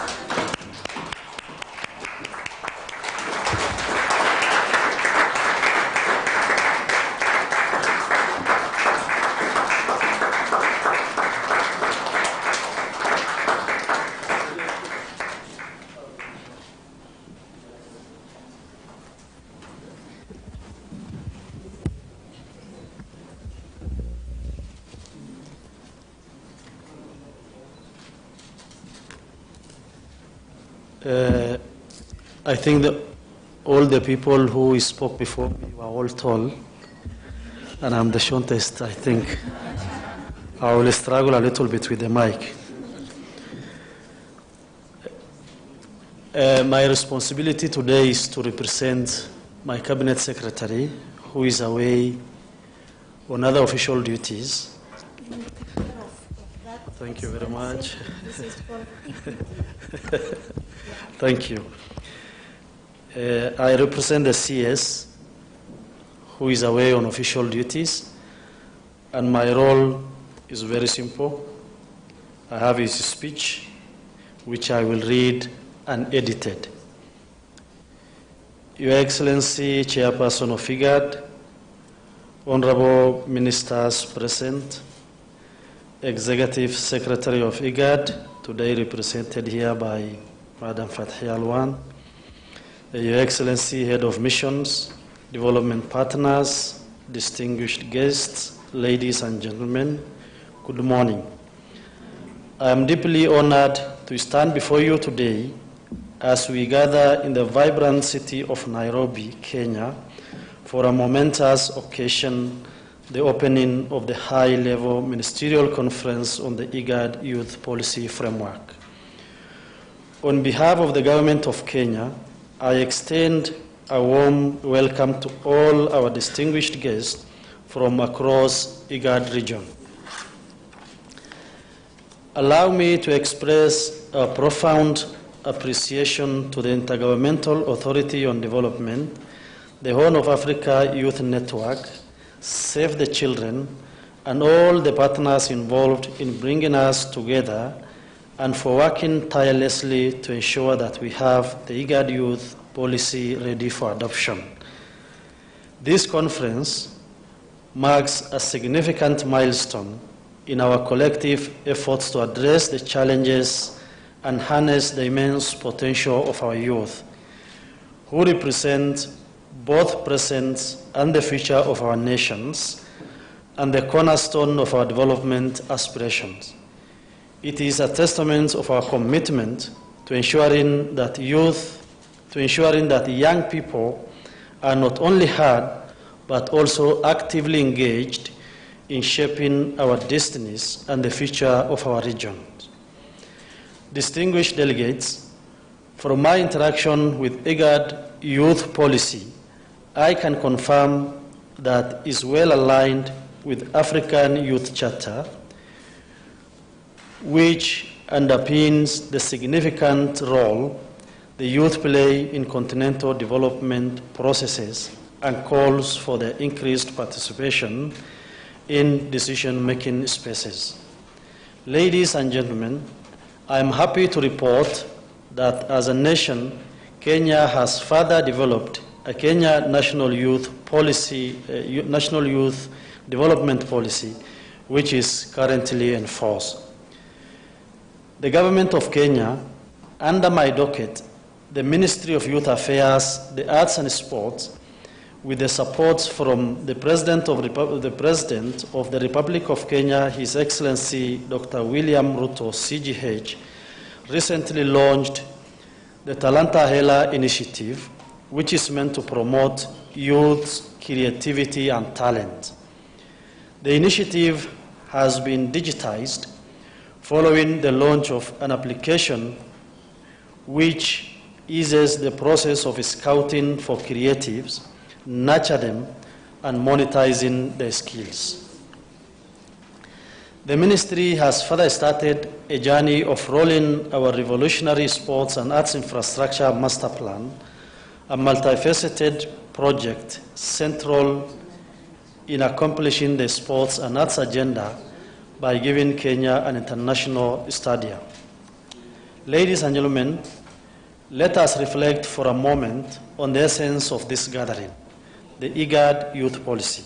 I think that all the people who spoke before me were all tall, and I'm the shortest. I think I will struggle a little bit with the mic. My responsibility today is to represent my cabinet secretary, who is away on other official duties. Thank you very much. Thank you. I represent the CS, who is away on official duties, and my role is very simple. I have his speech, which I will read unedited. Your Excellency, Chairperson of IGAD, Honorable Ministers present, Executive Secretary of IGAD, today represented here by Madam Fathi Alwan, Your Excellency, Head of Missions, Development Partners, distinguished guests, ladies and gentlemen, good morning. I am deeply honored to stand before you today as we gather in the vibrant city of Nairobi, Kenya, for a momentous occasion, the opening of the high-level ministerial conference on the IGAD Youth Policy Framework. On behalf of the government of Kenya, I extend a warm welcome to all our distinguished guests from across IGAD region. Allow me to express a profound appreciation to the Intergovernmental Authority on Development, the Horn of Africa Youth Network, Save the Children, and all the partners involved in bringing us together and for working tirelessly to ensure that we have the IGAD Youth Policy ready for adoption. This conference marks a significant milestone in our collective efforts to address the challenges and harness the immense potential of our youth, who represent both present and the future of our nations and the cornerstone of our development aspirations. It is a testament of our commitment to ensuring that young people are not only heard, but also actively engaged in shaping our destinies and the future of our region. Distinguished delegates, from my interaction with IGAD Youth Policy, I can confirm that is well aligned with African Youth Charter, which underpins the significant role the youth play in continental development processes and calls for their increased participation in decision-making spaces. Ladies and gentlemen, I am happy to report that as a nation, Kenya has further developed a Kenya National Youth Policy, National Youth Development Policy, which is currently in force. The government of Kenya, under my docket, the Ministry of Youth Affairs, the Arts and Sports, with the support from the President of the Republic of Kenya, His Excellency Dr. William Ruto, CGH, recently launched the Talanta Hela initiative, which is meant to promote youth creativity and talent. The initiative has been digitized following the launch of an application which eases the process of scouting for creatives, nurture them, and monetizing their skills. The ministry has further started a journey of rolling our revolutionary sports and arts infrastructure master plan, a multifaceted project central in accomplishing the sports and arts agenda by giving Kenya an international stadium. Ladies and gentlemen, let us reflect for a moment on the essence of this gathering, the IGAD youth policy.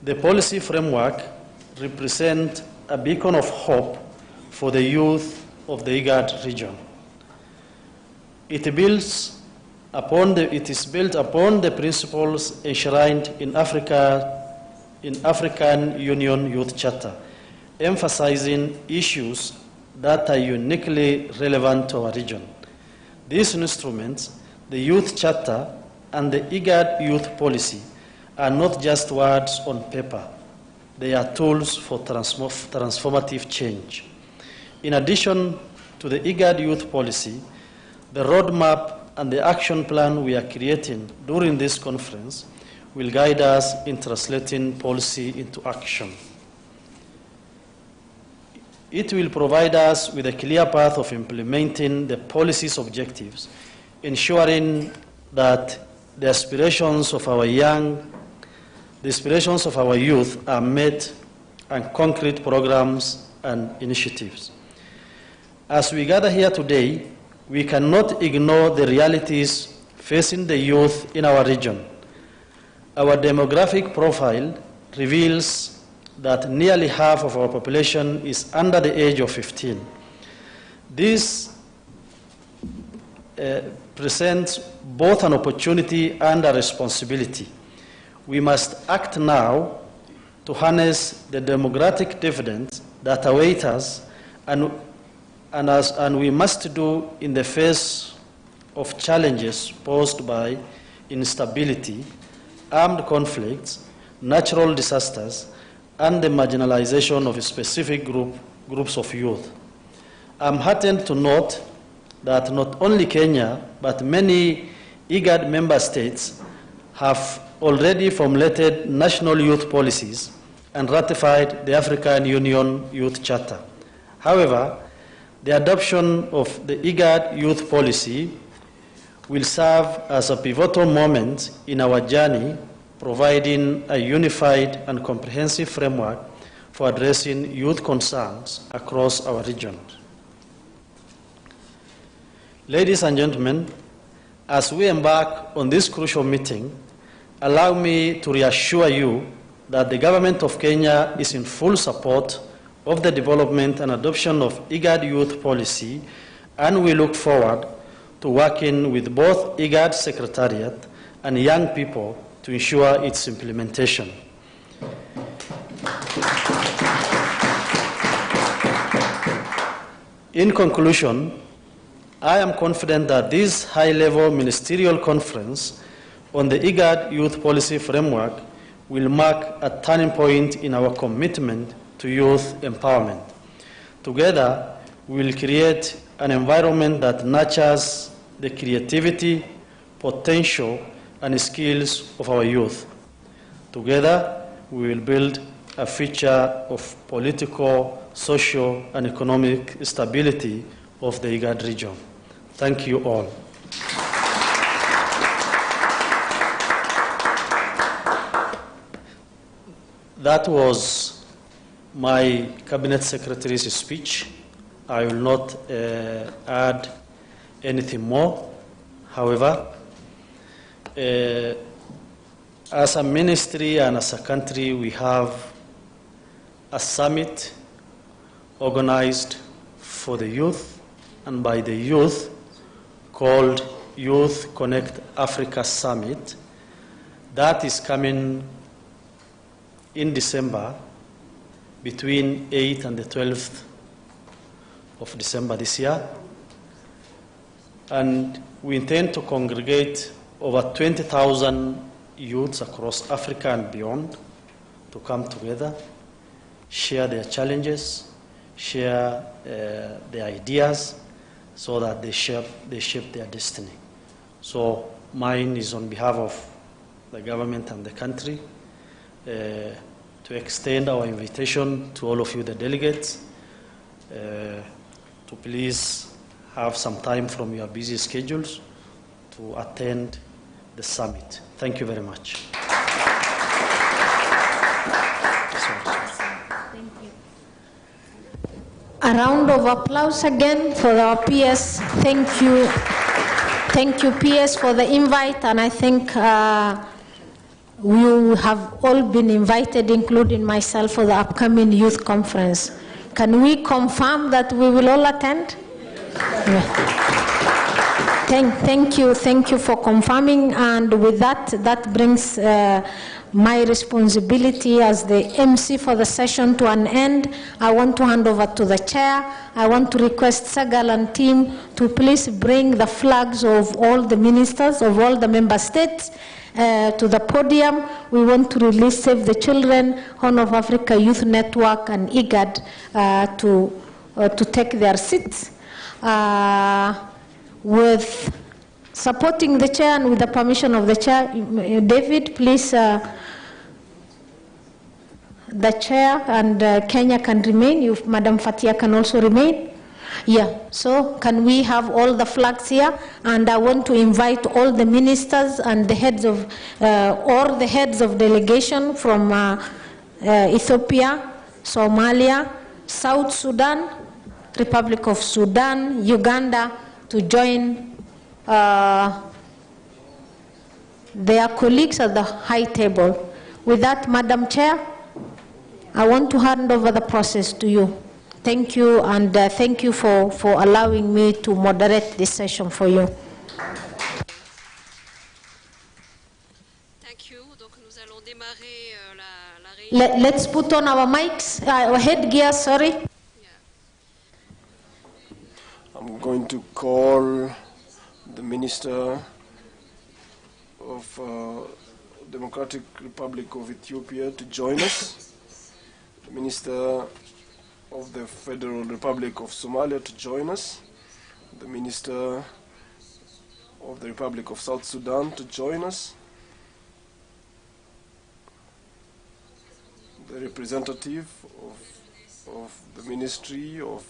The policy framework represents a beacon of hope for the youth of the IGAD region. It is built upon the principles enshrined in African Union Youth Charter, emphasizing issues that are uniquely relevant to our region. These instruments, the Youth Charter and the IGAD Youth Policy, are not just words on paper. They are tools for transformative change. In addition to the IGAD Youth Policy, the roadmap and the action plan we are creating during this conference will guide us in translating policy into action. It will provide us with a clear path of implementing the policy's objectives, ensuring that the aspirations of our youth are met, and concrete programs and initiatives. As we gather here today, we cannot ignore the realities facing the youth in our region. Our demographic profile reveals that nearly half of our population is under the age of 15. This presents both an opportunity and a responsibility. We must act now to harness the demographic dividends that await us, and we must do in the face of challenges posed by instability, armed conflicts, natural disasters, and the marginalization of specific groups of youth. I'm heartened to note that not only Kenya, but many IGAD member states have already formulated national youth policies and ratified the African Union Youth Charter. However, the adoption of the IGAD youth policy will serve as a pivotal moment in our journey, providing a unified and comprehensive framework for addressing youth concerns across our region. Ladies and gentlemen, as we embark on this crucial meeting, allow me to reassure you that the government of Kenya is in full support of the development and adoption of IGAD youth policy, and we look forward to working with both IGAD Secretariat and young people to ensure its implementation. In conclusion, I am confident that this high-level ministerial conference on the IGAD Youth Policy Framework will mark a turning point in our commitment to youth empowerment. Together, we will create an environment that nurtures the creativity, potential, and skills of our youth. Together, we will build a future of political, social, and economic stability of the IGAD region. Thank you all. That was my Cabinet Secretary's speech. I will not add anything more. However, as a ministry and as a country, we have a summit organized for the youth and by the youth called Youth Connect Africa Summit. That is coming in December, between 8th and the 12th of December this year. And we intend to congregate over 20,000 youths across Africa and beyond to come together, share their challenges, share their ideas, so that they shape their destiny. So mine is on behalf of the government and the country to to extend our invitation to all of you, the delegates, to please have some time from your busy schedules to attend the summit. Thank you very much. Thank you. A round of applause again for our PS. Thank you. Thank you, PS, for the invite, and I think we have all been invited, including myself, for the upcoming youth conference. Can we confirm that we will all attend? Yeah. Thank you for confirming, and with that, that brings my responsibility as the MC for the session to an end. I want to hand over to the chair. I want to request Sagal and team to please bring the flags of all the ministers of all the member states to the podium. We want to release Save the Children, Horn of Africa Youth Network, and IGAD to take their seats. With supporting the chair and with the permission of the chair, David, please, the chair and Kenya can remain. If Madam Fatia can also remain. Yeah, so can we have all the flags here? And I want to invite all the ministers and the heads of, or the heads of delegation from Ethiopia, Somalia, South Sudan, Republic of Sudan, Uganda, to join their colleagues at the high table. With that, Madam Chair, I want to hand over the process to you. Thank you, and thank you for allowing me to moderate this session for you. Thank you. Donc, nous allons démarrer la réunion. Let's put on our mics, our headgear, sorry. I'm going to call the Minister of Democratic Republic of Ethiopia to join us, the Minister of the Federal Republic of Somalia to join us, the Minister of the Republic of South Sudan to join us, the representative of the Ministry of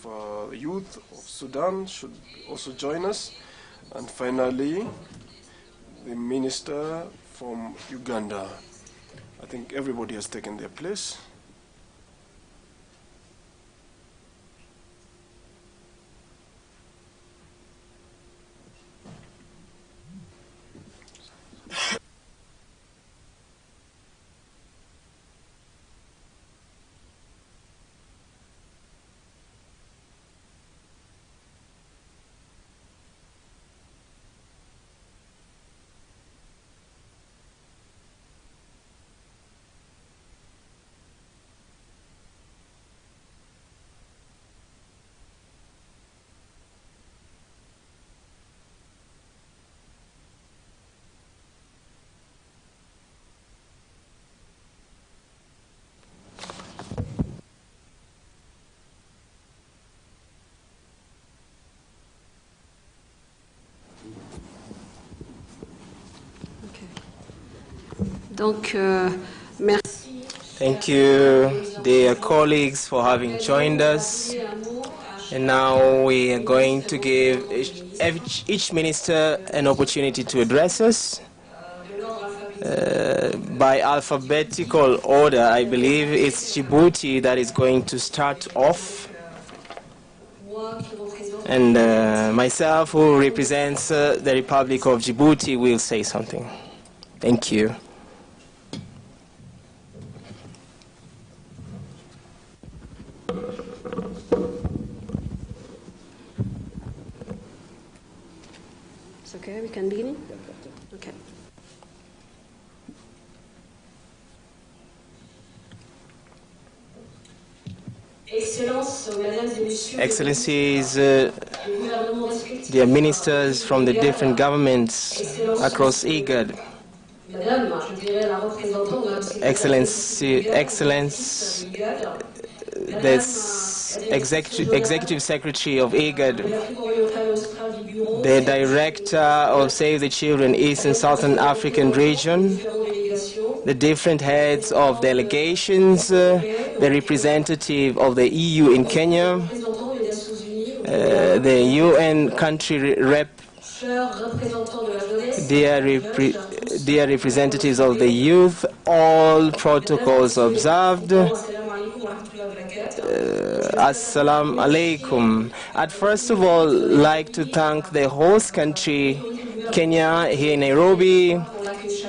Youth of Sudan should also join us, and finally the Minister from Uganda. I think everybody has taken their place. Donc, merci. Thank you, dear colleagues, for having joined us. And now we are going to give each minister an opportunity to address us. By alphabetical order, I believe it's Djibouti that is going to start off. And myself, who represents the Republic of Djibouti, will say something. Thank you. It's okay, we can begin? Okay. Excellencies, dear ministers from the different governments across IGAD, Excellence, this Executive Secretary of IGAD, the Director of Save the Children East and Southern African Region, the different heads of delegations, the representative of the EU in Kenya, the UN country rep, dear representatives of the youth, all protocols observed. Assalamu alaikum. I'd first of all like to thank the host country, Kenya, here in Nairobi,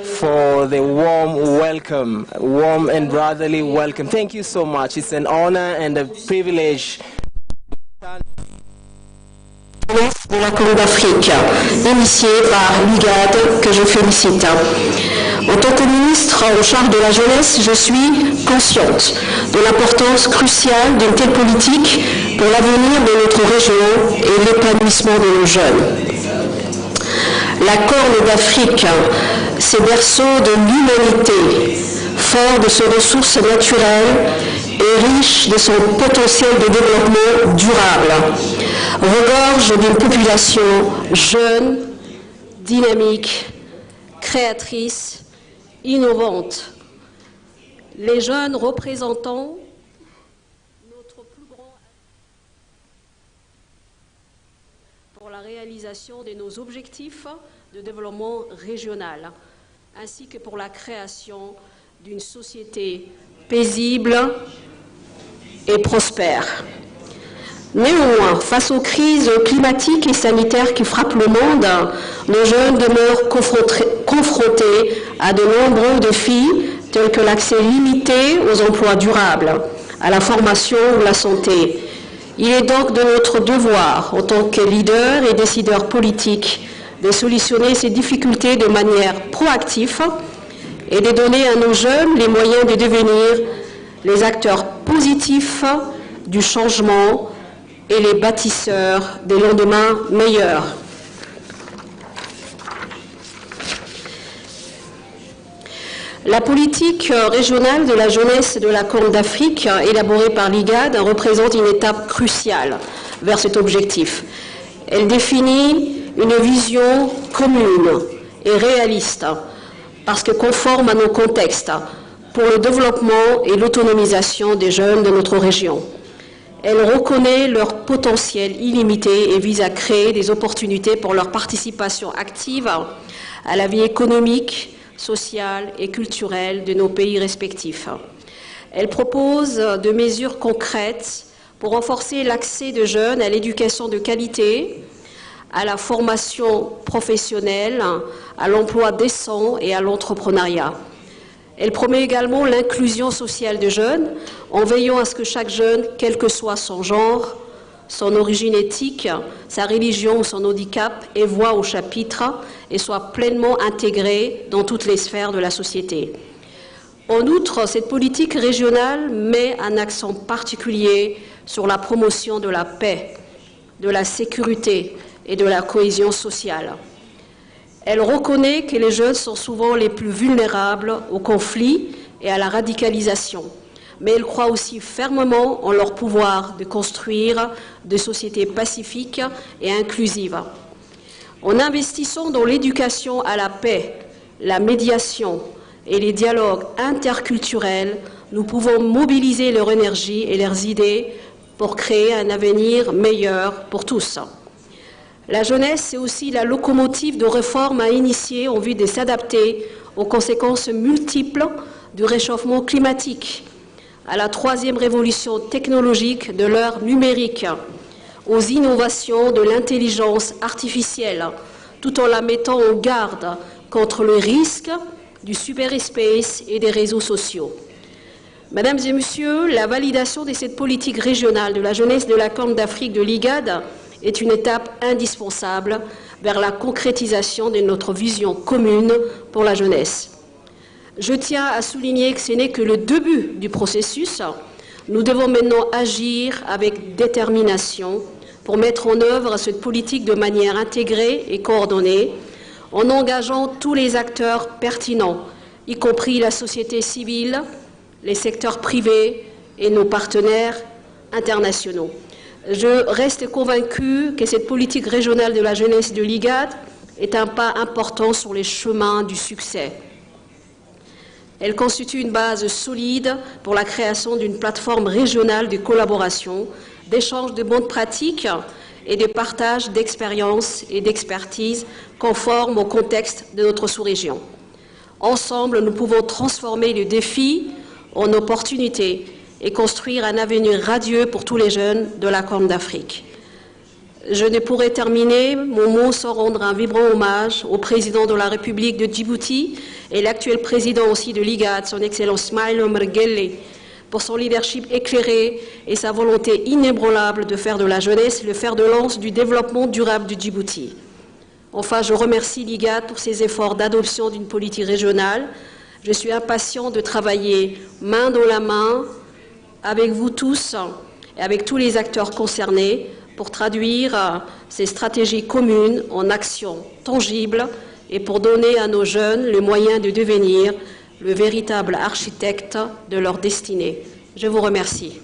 for the warm welcome, warm and brotherly welcome. Thank you so much. It's an honor and a privilege. De la Corne d'Afrique, initiée par l'IGAD, que je félicite. En tant que ministre en charge de la jeunesse, je suis consciente de l'importance cruciale d'une telle politique pour l'avenir de notre région et l'épanouissement de nos jeunes. La Corne d'Afrique, c'est berceau de l'humanité, fort de ses ressources naturelles et riche de son potentiel de développement durable, regorge d'une population jeune, dynamique, créatrice, innovante. Les jeunes représentants notre plus grand pour la réalisation de nos objectifs de développement régional, ainsi que pour la création d'une société paisible et prospère. Néanmoins, face aux crises climatiques et sanitaires qui frappent le monde, les jeunes demeurent confrontés à de nombreux défis tels que l'accès limité aux emplois durables, à la formation ou la santé. Il est donc de notre devoir, en tant que leaders et décideurs politiques, de solutionner ces difficultés de manière proactive et de donner à nos jeunes les moyens de devenir les acteurs positifs du changement et les bâtisseurs des lendemains meilleurs. La politique régionale de la jeunesse de la Corne d'Afrique, élaborée par l'IGAD, représente une étape cruciale vers cet objectif. Elle définit une vision commune et réaliste, parce que conforme à nos contextes, pour le développement et l'autonomisation des jeunes de notre région. Elle reconnaît leur potentiel illimité et vise à créer des opportunités pour leur participation active à la vie économique, sociale et culturelle de nos pays respectifs. Elle propose de mesures concrètes pour renforcer l'accès des jeunes à l'éducation de qualité, à la formation professionnelle, à l'emploi décent et à l'entrepreneuriat. Elle promet également l'inclusion sociale des jeunes en veillant à ce que chaque jeune, quel que soit son genre, son origine éthique, sa religion ou son handicap, ait voix au chapitre et soit pleinement intégré dans toutes les sphères de la société. En outre, cette politique régionale met un accent particulier sur la promotion de la paix, de la sécurité et de la cohésion sociale. Elle reconnaît que les jeunes sont souvent les plus vulnérables aux conflits et à la radicalisation, mais elle croit aussi fermement en leur pouvoir de construire des sociétés pacifiques et inclusives. En investissant dans l'éducation à la paix, la médiation et les dialogues interculturels, nous pouvons mobiliser leur énergie et leurs idées pour créer un avenir meilleur pour tous. La jeunesse, c'est aussi la locomotive de réformes à initier en vue de s'adapter aux conséquences multiples du réchauffement climatique, à la troisième révolution technologique de l'ère numérique, aux innovations de l'intelligence artificielle, tout en la mettant en garde contre le risque du cyberespace et des réseaux sociaux. Mesdames et messieurs, la validation de cette politique régionale de la jeunesse de la Corne d'Afrique de l'IGAD est une étape indispensable vers la concrétisation de notre vision commune pour la jeunesse. Je tiens à souligner que ce n'est que le début du processus. Nous devons maintenant agir avec détermination pour mettre en œuvre cette politique de manière intégrée et coordonnée, en engageant tous les acteurs pertinents, y compris la société civile, les secteurs privés et nos partenaires internationaux. Je reste convaincue que cette politique régionale de la jeunesse de l'IGAD est un pas important sur les chemins du succès. Elle constitue une base solide pour la création d'une plateforme régionale de collaboration, d'échange de bonnes pratiques et de partage d'expériences et d'expertise conformes au contexte de notre sous-région. Ensemble, nous pouvons transformer les défis en opportunités et construire un avenir radieux pour tous les jeunes de la Corne d'Afrique. Je ne pourrais terminer mon mot sans rendre un vibrant hommage au président de la République de Djibouti et l'actuel président aussi de l'IGAD, son Excellence Ismail Omar Guelleh, pour son leadership éclairé et sa volonté inébranlable de faire de la jeunesse le fer de lance du développement durable du Djibouti. Enfin, je remercie l'IGAD pour ses efforts d'adoption d'une politique régionale. Je suis impatient de travailler main dans la main avec vous tous et avec tous les acteurs concernés pour traduire ces stratégies communes en actions tangibles et pour donner à nos jeunes les moyens de devenir le véritable architecte de leur destinée. Je vous remercie.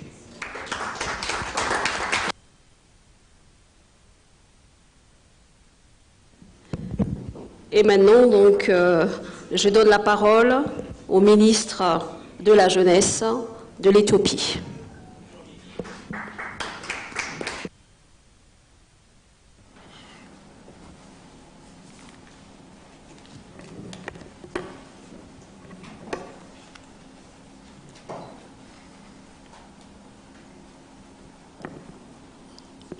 Et maintenant, donc, je donne la parole au ministre de la Jeunesse de l'Éthiopie.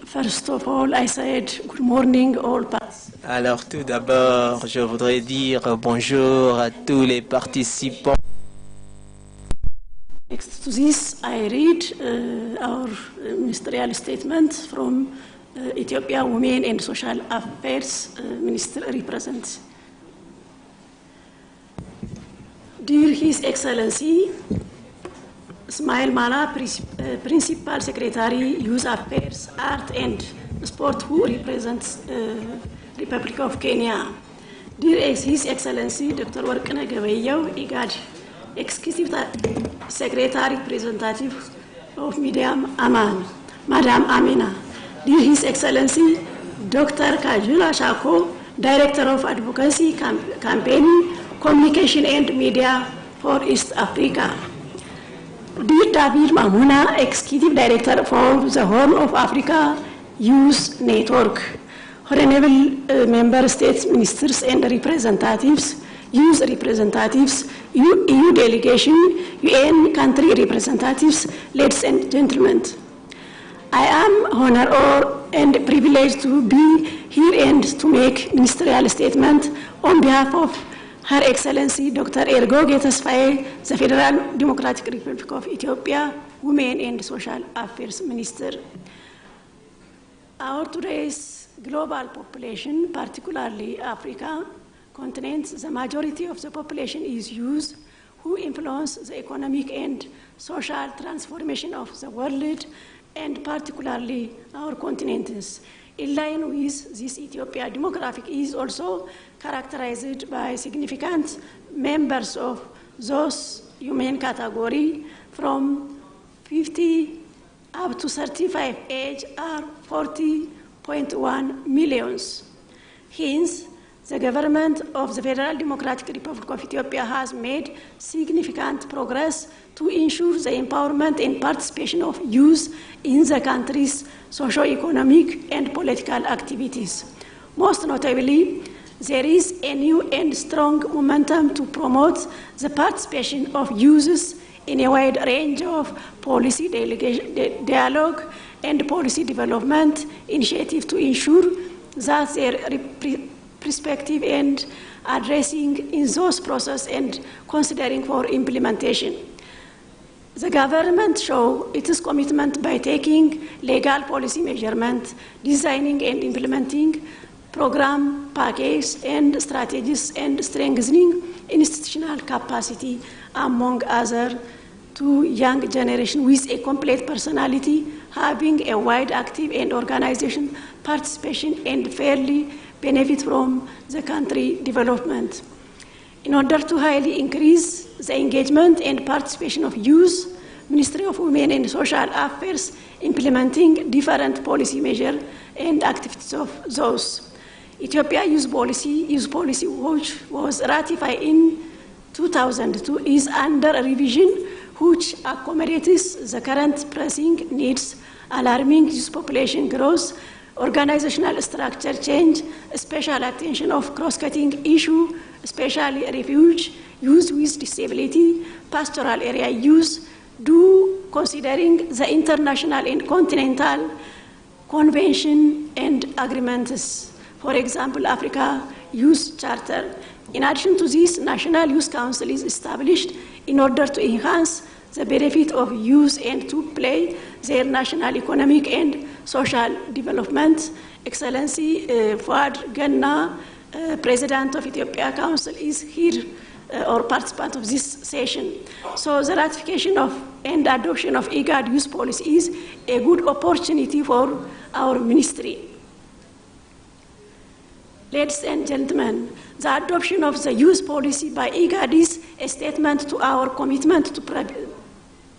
First of all, I said good morning all participants. Alors tout d'abord, je voudrais dire bonjour à tous les participants. Next to this, I read our ministerial statement from Ethiopia Women and Social Affairs Minister representative. Dear His Excellency, Ismail Mala, Principal Secretary, Youth Affairs, Art and Sport, who represents Republic of Kenya. Dear His Excellency, Dr. Warkana Gabayo, IGAD, Executive Secretary, Representative of Madam Amina. Dear His Excellency, Dr. Kajula Shako, Director of Advocacy Campaign, Communication and Media for East Africa. Dear David Mamuna, Executive Director for the Horn of Africa Youth Network. Honorable Member States, Ministers and Representatives, Youth Representatives, EU Delegation, UN Country Representatives, ladies and gentlemen. I am honored and privileged to be here and to make ministerial statement on behalf of Her Excellency Dr. Ergoge Tesfaye, the Federal Democratic Republic of Ethiopia, Women and Social Affairs Minister. Our today's global population, particularly Africa continent, the majority of the population is youth, who influence the economic and social transformation of the world, and particularly our continents. In line with this, Ethiopia demographic is also characterized by significant members of those human category from 50 up to 35 age are 40.1 millions. Hence, the government of the Federal Democratic Republic of Ethiopia has made significant progress to ensure the empowerment and participation of youth in the country's socio-economic and political activities. Most notably, there is a new and strong momentum to promote the participation of youths in a wide range of policy dialogue and policy development initiatives to ensure that their perspective and addressing in those processes and considering for implementation. The government shows its commitment by taking legal policy measurement, designing and implementing program packages and strategies, and strengthening institutional capacity, among other, to young generation with a complete personality, having a wide active and organization participation and fairly benefit from the country development. In order to highly increase the engagement and participation of youth, Ministry of Women and Social Affairs implementing different policy measures and activities of those. Ethiopia Youth Policy, which was ratified in 2002 is under revision, which accommodates the current pressing needs, alarming youth population growth, organizational structure change, special attention of cross-cutting issue, especially refuge, youth with disability, pastoral area use, due considering the international and continental convention and agreements. For example, Africa Youth Charter. In addition to this, National Youth Council is established in order to enhance the benefit of youth and to play their national economic and social development. Excellency Fuad Ganna, President of Ethiopia Council, is here or participant of this session. So the ratification of and adoption of IGAD youth policy is a good opportunity for our ministry. Ladies and gentlemen, the adoption of the youth policy by IGAD is a statement to our commitment to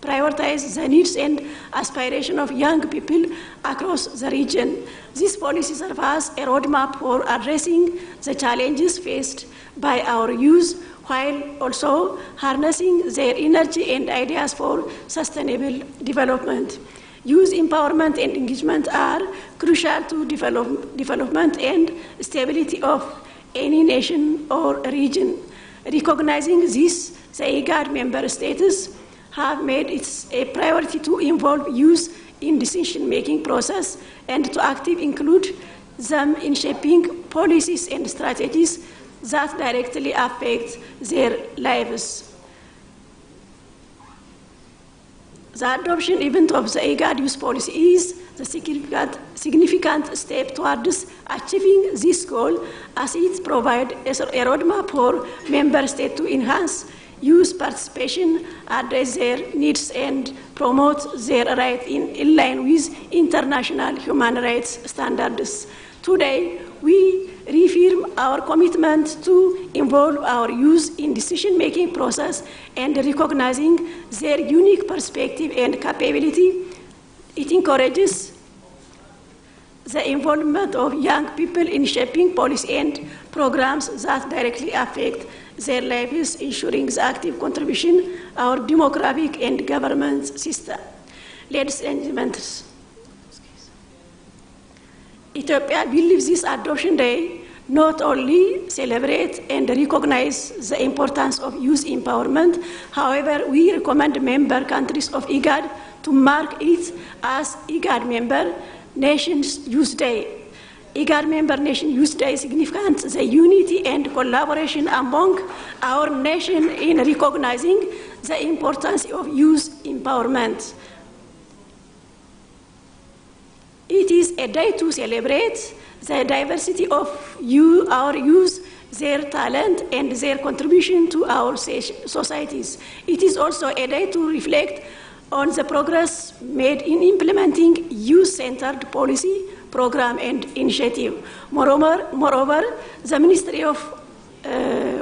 prioritize the needs and aspirations of young people across the region. This policy serves as a roadmap for addressing the challenges faced by our youth, while also harnessing their energy and ideas for sustainable development. Youth empowerment and engagement are crucial to development and stability of any nation or region. Recognizing this, the IGAD member states have made it a priority to involve youth in decision-making process and to actively include them in shaping policies and strategies that directly affect their lives. The adoption event of the IGAD youth policy is the significant step towards achieving this goal, as it provides a roadmap for member states to enhance youth participation, address their needs, and promote their rights in line with international human rights standards. Today, we reaffirm our commitment to involve our youth in decision-making process and recognizing their unique perspective and capability. It encourages the involvement of young people in shaping policy and programs that directly affect their lives, ensuring the active contribution to our demographic and government system. Ladies and gentlemen, Ethiopia believes this Adoption Day not only celebrate and recognize the importance of youth empowerment, however, we recommend member countries of IGAD to mark it as IGAD Member Nations Youth Day. IGAD Member Nation Youth Day signifies the unity and collaboration among our nation in recognizing the importance of youth empowerment. It is a day to celebrate the diversity of our youth, their talent, and their contribution to our societies. It is also a day to reflect on the progress made in implementing youth-centered policy, program, and initiative. Moreover, the Ministerial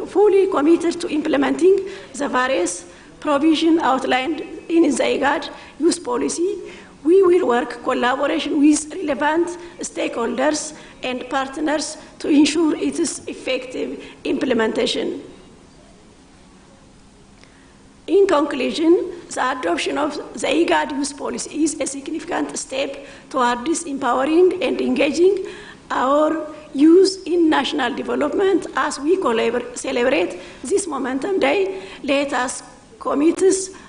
fully committed to implementing the various provisions outlined in the IGAD youth policy. We will work collaboration with relevant stakeholders and partners to ensure its effective implementation. In conclusion, the adoption of the IGAD youth policy is a significant step towards empowering and engaging our youth in national development. As we celebrate this Momentum Day, let us commit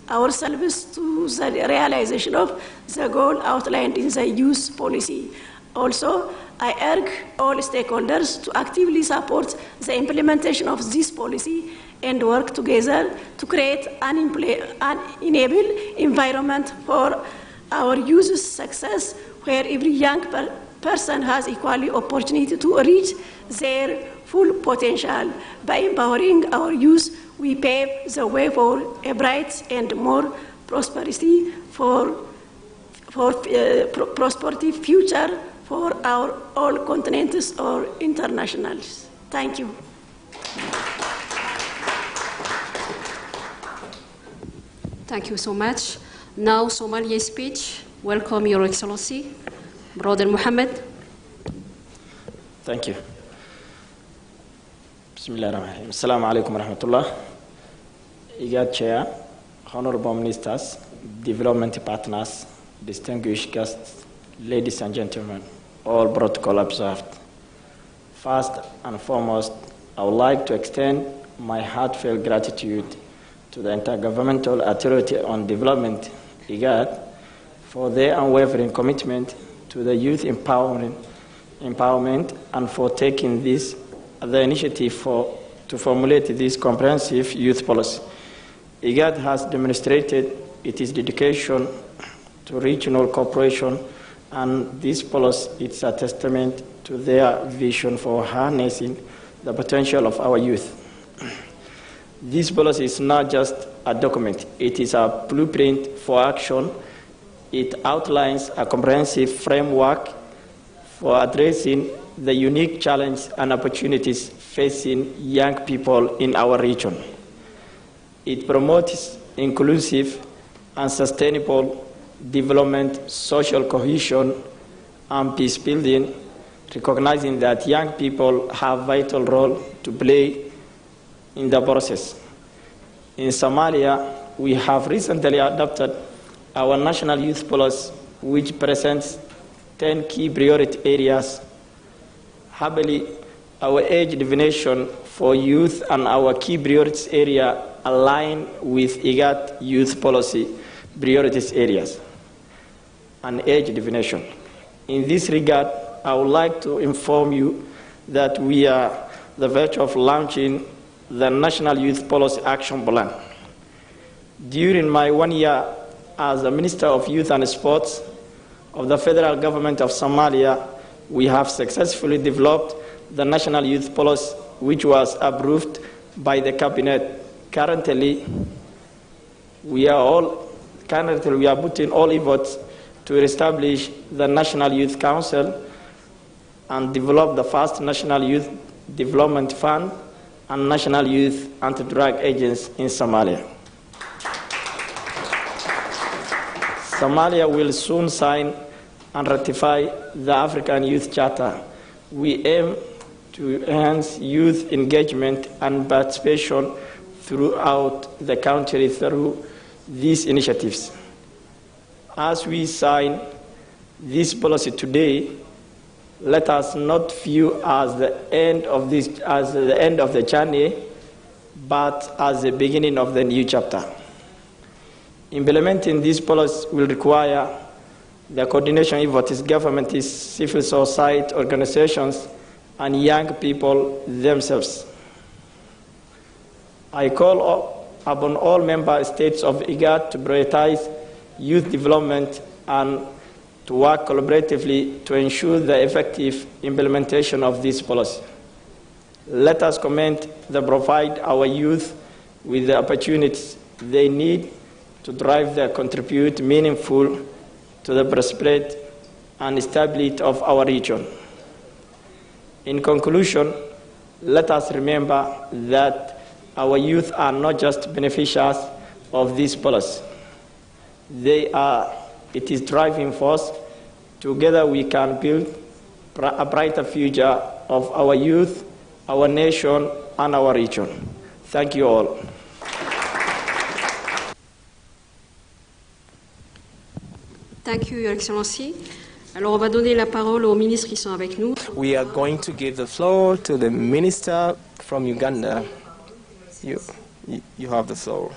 ourselves to the realization of the goal outlined in the youth policy. Also, I urge all stakeholders to actively support the implementation of this policy and work together to create an enable environment for our youth's success, where every young person has equal opportunity to reach their full potential. By empowering our youth, we pave the way for a bright and more prosperity prosperity future for our all continents or internationals. Thank you. Thank you so much. Now, Somali speech. Welcome, Your Excellency, Brother Mohammed. Thank you. Bismillah ar-Rahman ar-Rahim. Assalamu alaikum wa rahmatullah. IGAD Chair, Honorable Ministers, Development Partners, distinguished guests, ladies and gentlemen, all protocol observed. First and foremost, I would like to extend my heartfelt gratitude to the Intergovernmental Authority on Development, IGAD, for their unwavering commitment to the youth empowerment and for taking the initiative to formulate this comprehensive youth policy. IGAD has demonstrated its dedication to regional cooperation, and this policy is a testament to their vision for harnessing the potential of our youth. This policy is not just a document, it is a blueprint for action. It outlines a comprehensive framework for addressing the unique challenges and opportunities facing young people in our region. It promotes inclusive and sustainable development, social cohesion, and peace building, recognizing that young people have a vital role to play in the process. In Somalia, we have recently adopted our national youth policy, which presents 10 key priority areas. Happily, our age definition for youth and our key priorities area align with IGAD youth policy priorities areas and age definition. In this regard, I would like to inform you that we are on the verge of launching the National Youth Policy Action Plan. During my 1 year as the Minister of Youth and Sports of the Federal Government of Somalia, we have successfully developed the National Youth Policy, which was approved by the Cabinet. Currently, we are putting all efforts to establish the National Youth Council and develop the first National Youth Development Fund and National Youth Anti-Drug Agents in Somalia. Somalia will soon sign and ratify the African Youth Charter. We aim to enhance youth engagement and participation throughout the country through these initiatives. As we sign this policy today, let us not view as the end of the journey, but as the beginning of the new chapter. Implementing this policy will require the coordination efforts of governments, civil society organizations, and young people themselves. I call upon all member states of IGAD to prioritize youth development and to work collaboratively to ensure the effective implementation of this policy. Let us commit to provide our youth with the opportunities they need to drive their contribute meaningful to the prosperity and stability of our region. In conclusion, let us remember that our youth are not just beneficiaries of this policy. It is driving force. Together we can build a brighter future of our youth, our nation, and our region. Thank you all. Thank you, Your Excellency. Alors, on va donner la parole aux ministres qui sont avec nous. We are going to give the floor to the minister from Uganda. You have the floor.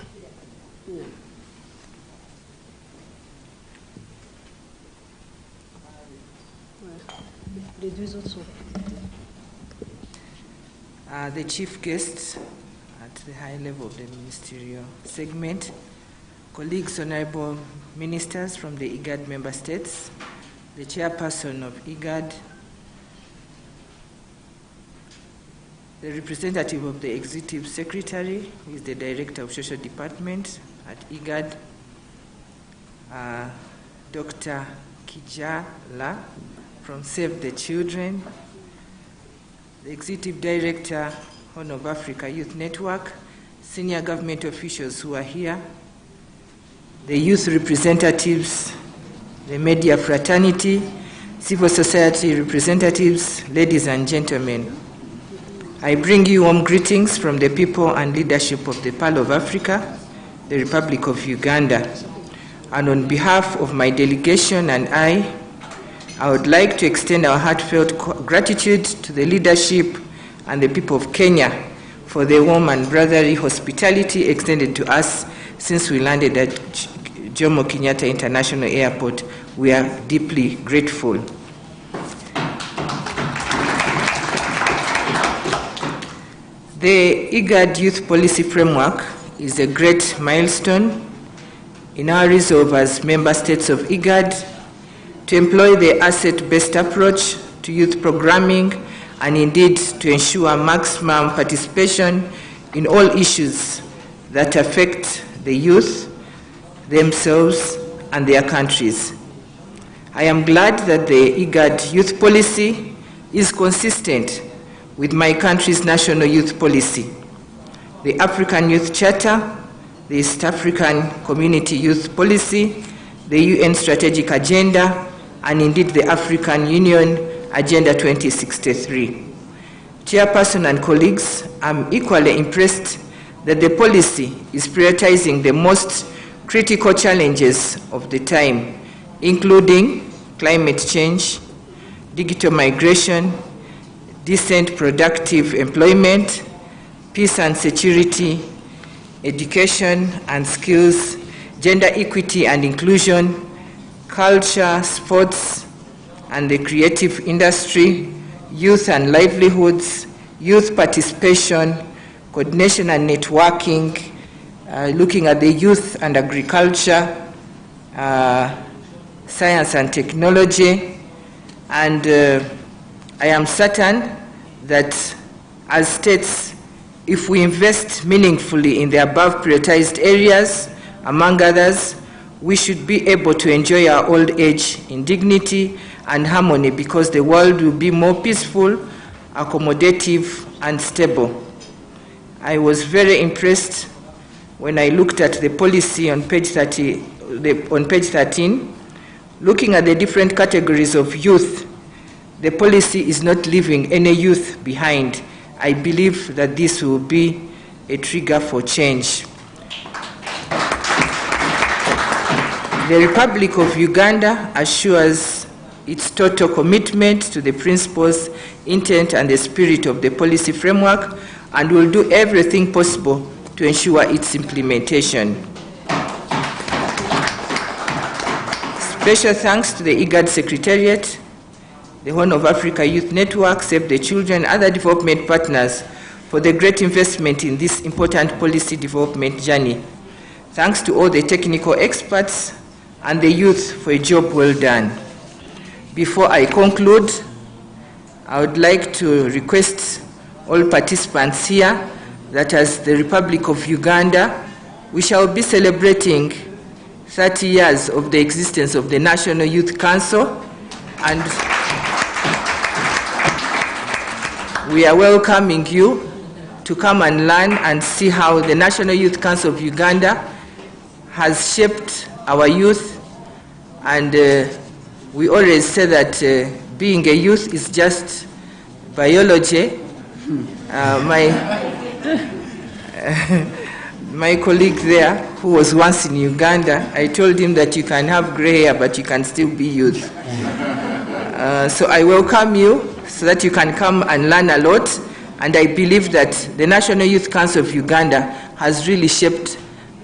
Les deux autres sont. The chief guests at the high level of the ministerial segment, colleagues, honorable ministers from the IGAD member states, the chairperson of IGAD, the representative of the executive secretary, who is the director of social department at IGAD, Dr. Kijala from Save the Children, the executive director, Horn of Africa Youth Network, senior government officials who are here, the youth representatives, the media fraternity, civil society representatives, ladies and gentlemen, I bring you warm greetings from the people and leadership of the Pearl of Africa, the Republic of Uganda. And on behalf of my delegation and I would like to extend our heartfelt gratitude to the leadership and the people of Kenya for the warm and brotherly hospitality extended to us since we landed at Jomo Kenyatta International Airport. We are deeply grateful. The IGAD Youth Policy Framework is a great milestone in our resolve as member states of IGAD to employ the asset-based approach to youth programming and indeed to ensure maximum participation in all issues that affect the youth, themselves, and their countries. I am glad that the IGAD youth policy is consistent with my country's national youth policy, the African Youth Charter, the East African Community Youth Policy, the UN Strategic Agenda, and indeed the African Union Agenda 2063. Chairperson and colleagues, I'm equally impressed that the policy is prioritizing the most critical challenges of the time, including climate change, digital migration, decent, productive employment, peace and security, education and skills, gender equity and inclusion, culture, sports, and the creative industry, youth and livelihoods, youth participation, coordination and networking, looking at the youth and agriculture, science and technology, and I am certain that as states, if we invest meaningfully in the above prioritized areas, among others, we should be able to enjoy our old age in dignity and harmony because the world will be more peaceful, accommodative, and stable. I was very impressed when I looked at the policy on page 13, looking at the different categories of youth. The policy is not leaving any youth behind. I believe that this will be a trigger for change. The Republic of Uganda assures its total commitment to the principles, intent, and the spirit of the policy framework and will do everything possible to ensure its implementation. Special thanks to the IGAD Secretariat, the Horn of Africa Youth Network, Save the Children, and other development partners for the great investment in this important policy development journey. Thanks to all the technical experts and the youth for a job well done. Before I conclude, I would like to request all participants here that as the Republic of Uganda, we shall be celebrating 30 years of the existence of the National Youth Council, and we are welcoming you to come and learn and see how the National Youth Council of Uganda has shaped our youth. And we always say that being a youth is just biology. My colleague there, who was once in Uganda, I told him that you can have gray hair, but you can still be youth. So I welcome you so that you can come and learn a lot. And I believe that the National Youth Council of Uganda has really shaped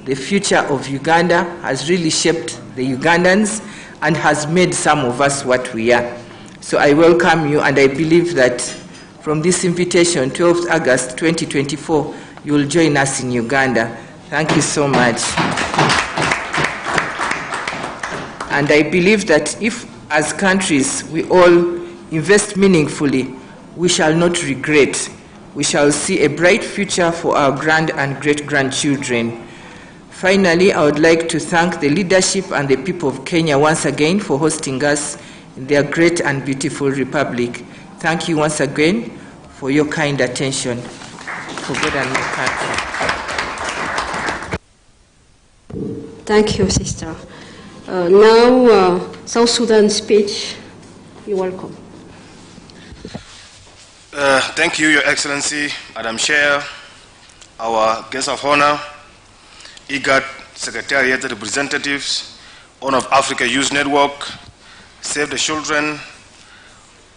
the future of Uganda, has really shaped the Ugandans, and has made some of us what we are. So I welcome you, and I believe that from this invitation, 12th August 2024, you will join us in Uganda. Thank you so much. And I believe that if, as countries, we all invest meaningfully, we shall not regret. We shall see a bright future for our grand and great-grandchildren. Finally, I would like to thank the leadership and the people of Kenya once again for hosting us in their great and beautiful republic. Thank you once again for your kind attention. For God and your country. Thank you, sister. Now, South Sudan speech. You're welcome. Thank you, Your Excellency, Madam Chair, our guest of honor, IGAD Secretariat representatives, Horn of Africa Youth Network, Save the Children,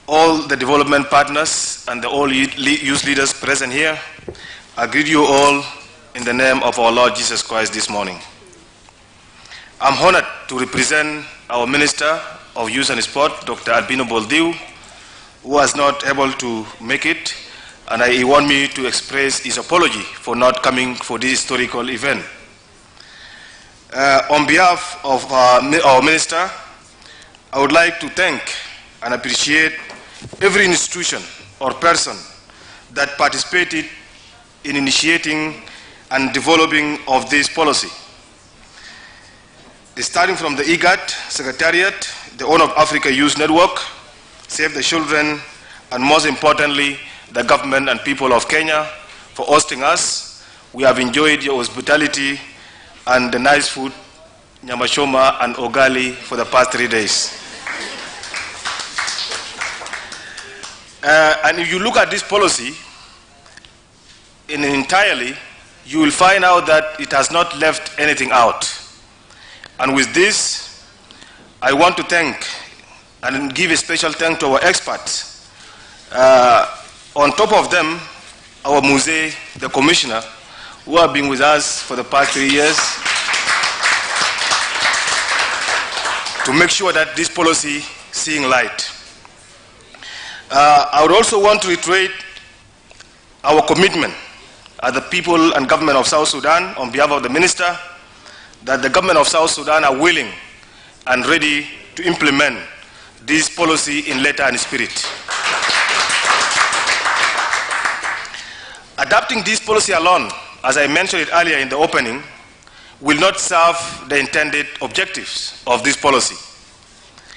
all the development partners, and all youth leaders present here. I greet you all in the name of our Lord Jesus Christ this morning. I'm honored to represent our Minister of Youth and Sport, Dr. Albino Boldiu, who was not able to make it, and he wants me to express his apology for not coming for this historical event. On behalf of our Minister, I would like to thank and appreciate every institution or person that participated in initiating and developing of this policy. Starting from the IGAD Secretariat, the Horn of Africa Youth Network, Save the Children, and most importantly, the government and people of Kenya for hosting us. We have enjoyed your hospitality and the nice food, nyamashoma and ogali, for the past 3 days. And if you look at this policy entirely, you will find out that it has not left anything out. And with this, I want to thank and give a special thanks to our experts. On top of them, our Muse, the commissioner, who have been with us for the past 3 years to make sure that this policy seeing light. I would also want to reiterate our commitment as the people and government of South Sudan on behalf of the minister, that the government of South Sudan are willing and ready to implement this policy in letter and spirit. Adopting this policy alone, as I mentioned it earlier in the opening, will not serve the intended objectives of this policy.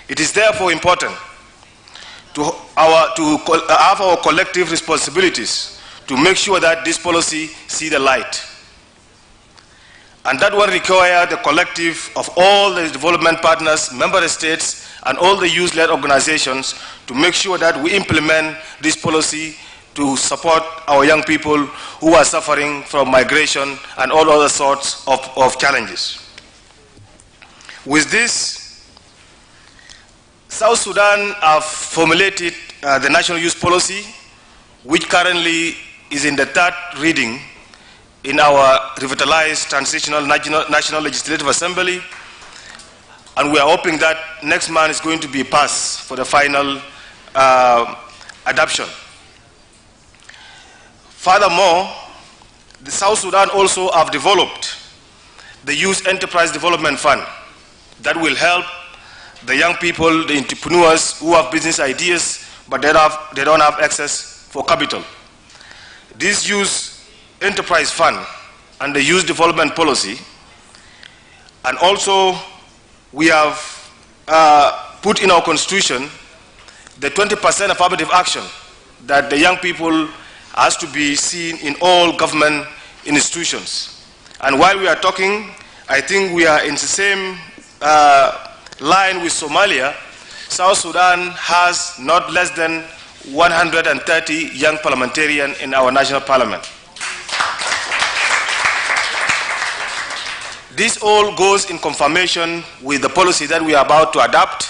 It is therefore important to have our collective responsibilities to make sure that this policy see the light. And that will require the collective of all the development partners, member states, and all the youth-led organizations to make sure that we implement this policy to support our young people who are suffering from migration and all other sorts of challenges. With this, South Sudan have formulated the National Youth Policy, which currently is in the 3rd reading in our revitalized Transitional National Legislative Assembly, and we are hoping that next month is going to be passed for the final adoption. Furthermore, the South Sudan also have developed the Youth Enterprise Development Fund that will help the young people, the entrepreneurs who have business ideas, but they don't have access for capital. This Youth Enterprise Fund and the Youth Development Policy, and also we have put in our constitution the 20% affirmative action that the young people has to be seen in all government institutions. And while we are talking, I think we are in the same line with Somalia. South Sudan has not less than 130 young parliamentarians in our national parliament. This all goes in confirmation with the policy that we are about to adopt,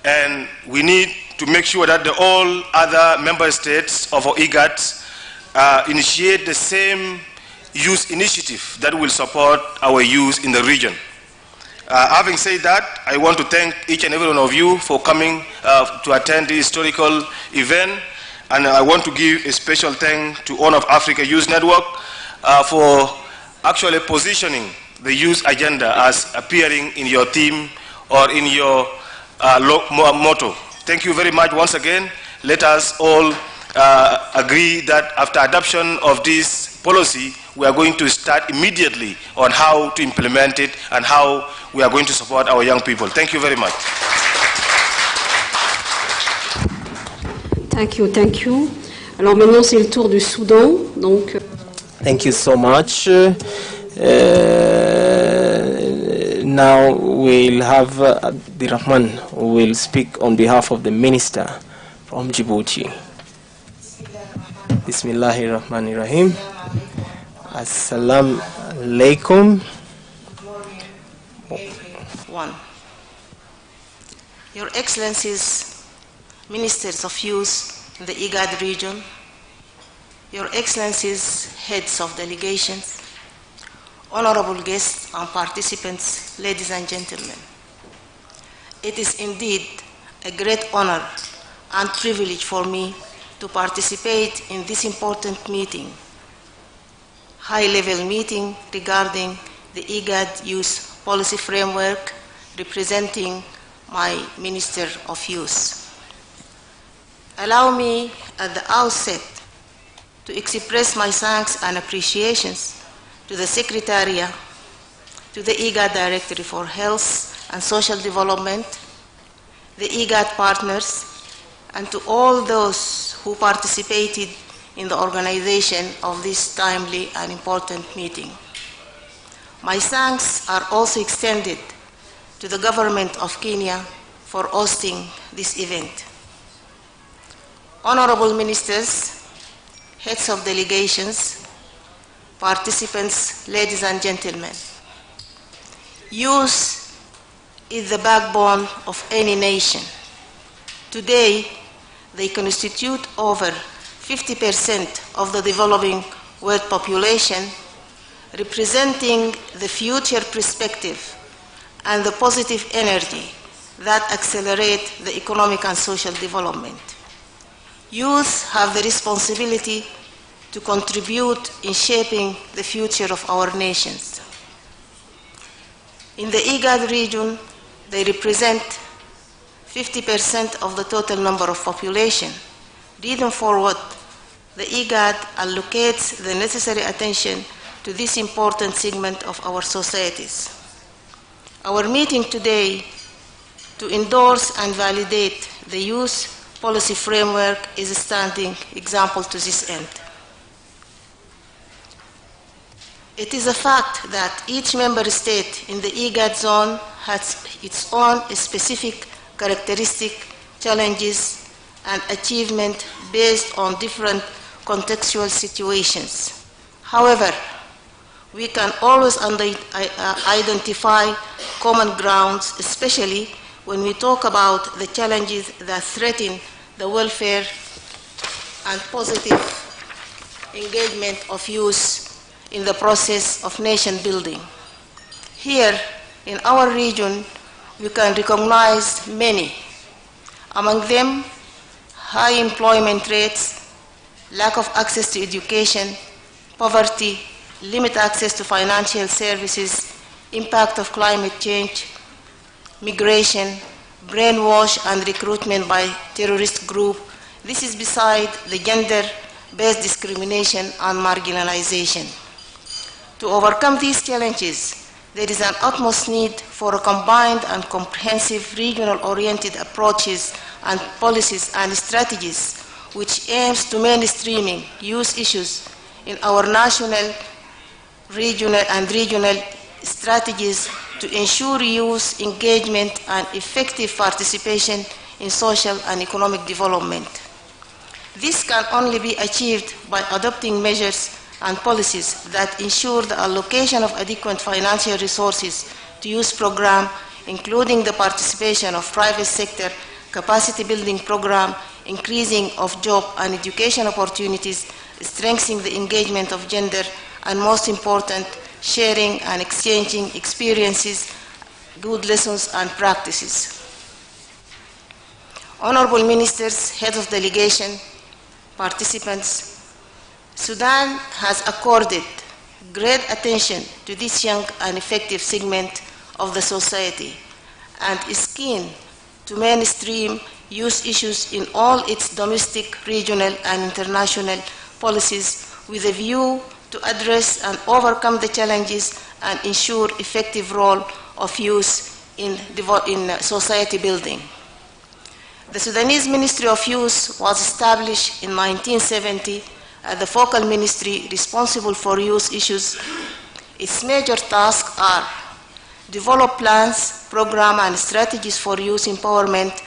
and we need to make sure that all other member states of our IGAD initiate the same youth initiative that will support our youth in the region. Having said that, I want to thank each and every one of you for coming to attend this historical event, and I want to give a special thanks to Horn of Africa Youth Network for actually positioning the youth agenda as appearing in your theme or in your motto. Thank you very much once again. Let us all agree that after adoption of this policy, we are going to start immediately on how to implement it and how we are going to support our young people. Thank you very much. Thank you, thank you. Alors maintenant, c'est le tour du Soudan. Donc, thank you so much. Now we'll have Abdirahman who will speak on behalf of the minister from Djibouti. Bismillahirrahmanirrahim. Assalamu alaikum. 1. Your Excellencies, Ministers of Youth in the IGAD region, Your Excellencies, Heads of Delegations, honorable guests and participants, ladies and gentlemen. It is indeed a great honor and privilege for me to participate in this important meeting, high-level meeting regarding the IGAD Youth Policy Framework representing my Minister of Youth. Allow me at the outset to express my thanks and appreciations to the Secretariat, to the IGAD Directory for Health and Social Development, the IGAD partners, and to all those who participated in the organization of this timely and important meeting. My thanks are also extended to the government of Kenya for hosting this event. Honorable ministers, heads of delegations, participants, ladies and gentlemen, youth is the backbone of any nation. Today, they constitute over 50% of the developing world population, representing the future perspective and the positive energy that accelerate the economic and social development. Youth have the responsibility to contribute in shaping the future of our nations. In the IGAD region, they represent 50% of the total number of population. Reason for what the IGAD allocates the necessary attention to this important segment of our societies. Our meeting today to endorse and validate the youth policy framework is a standing example to this end. It is a fact that each member state in the IGAD zone has its own specific characteristic, challenges, and achievement based on different contextual situations. However, we can always identify common grounds, especially when we talk about the challenges that threaten the welfare and positive engagement of youth in the process of nation building. Here in our region, we can recognize many. Among them, high employment rates, lack of access to education, poverty, limited access to financial services, impact of climate change, migration, brainwash and recruitment by terrorist groups. This is beside the gender-based discrimination and marginalization. To overcome these challenges, there is an utmost need for a combined and comprehensive regional-oriented approaches and policies and strategies which aims to mainstreaming youth issues in our national, regional, and regional strategies to ensure youth engagement and effective participation in social and economic development. This can only be achieved by adopting measures and policies that ensure the allocation of adequate financial resources to youth programs, including the participation of private sector, capacity building program, increasing of job and education opportunities, strengthening the engagement of gender, and most important, sharing and exchanging experiences, good lessons and practices. Honorable ministers, heads of delegation, participants, Sudan has accorded great attention to this young and effective segment of the society and is keen to mainstream youth issues in all its domestic, regional, and international policies with a view to address and overcome the challenges and ensure effective role of youth in society building. The Sudanese Ministry of Youth was established in 1970 as the focal ministry responsible for youth issues. Its major tasks are develop plans, programs, and strategies for youth empowerment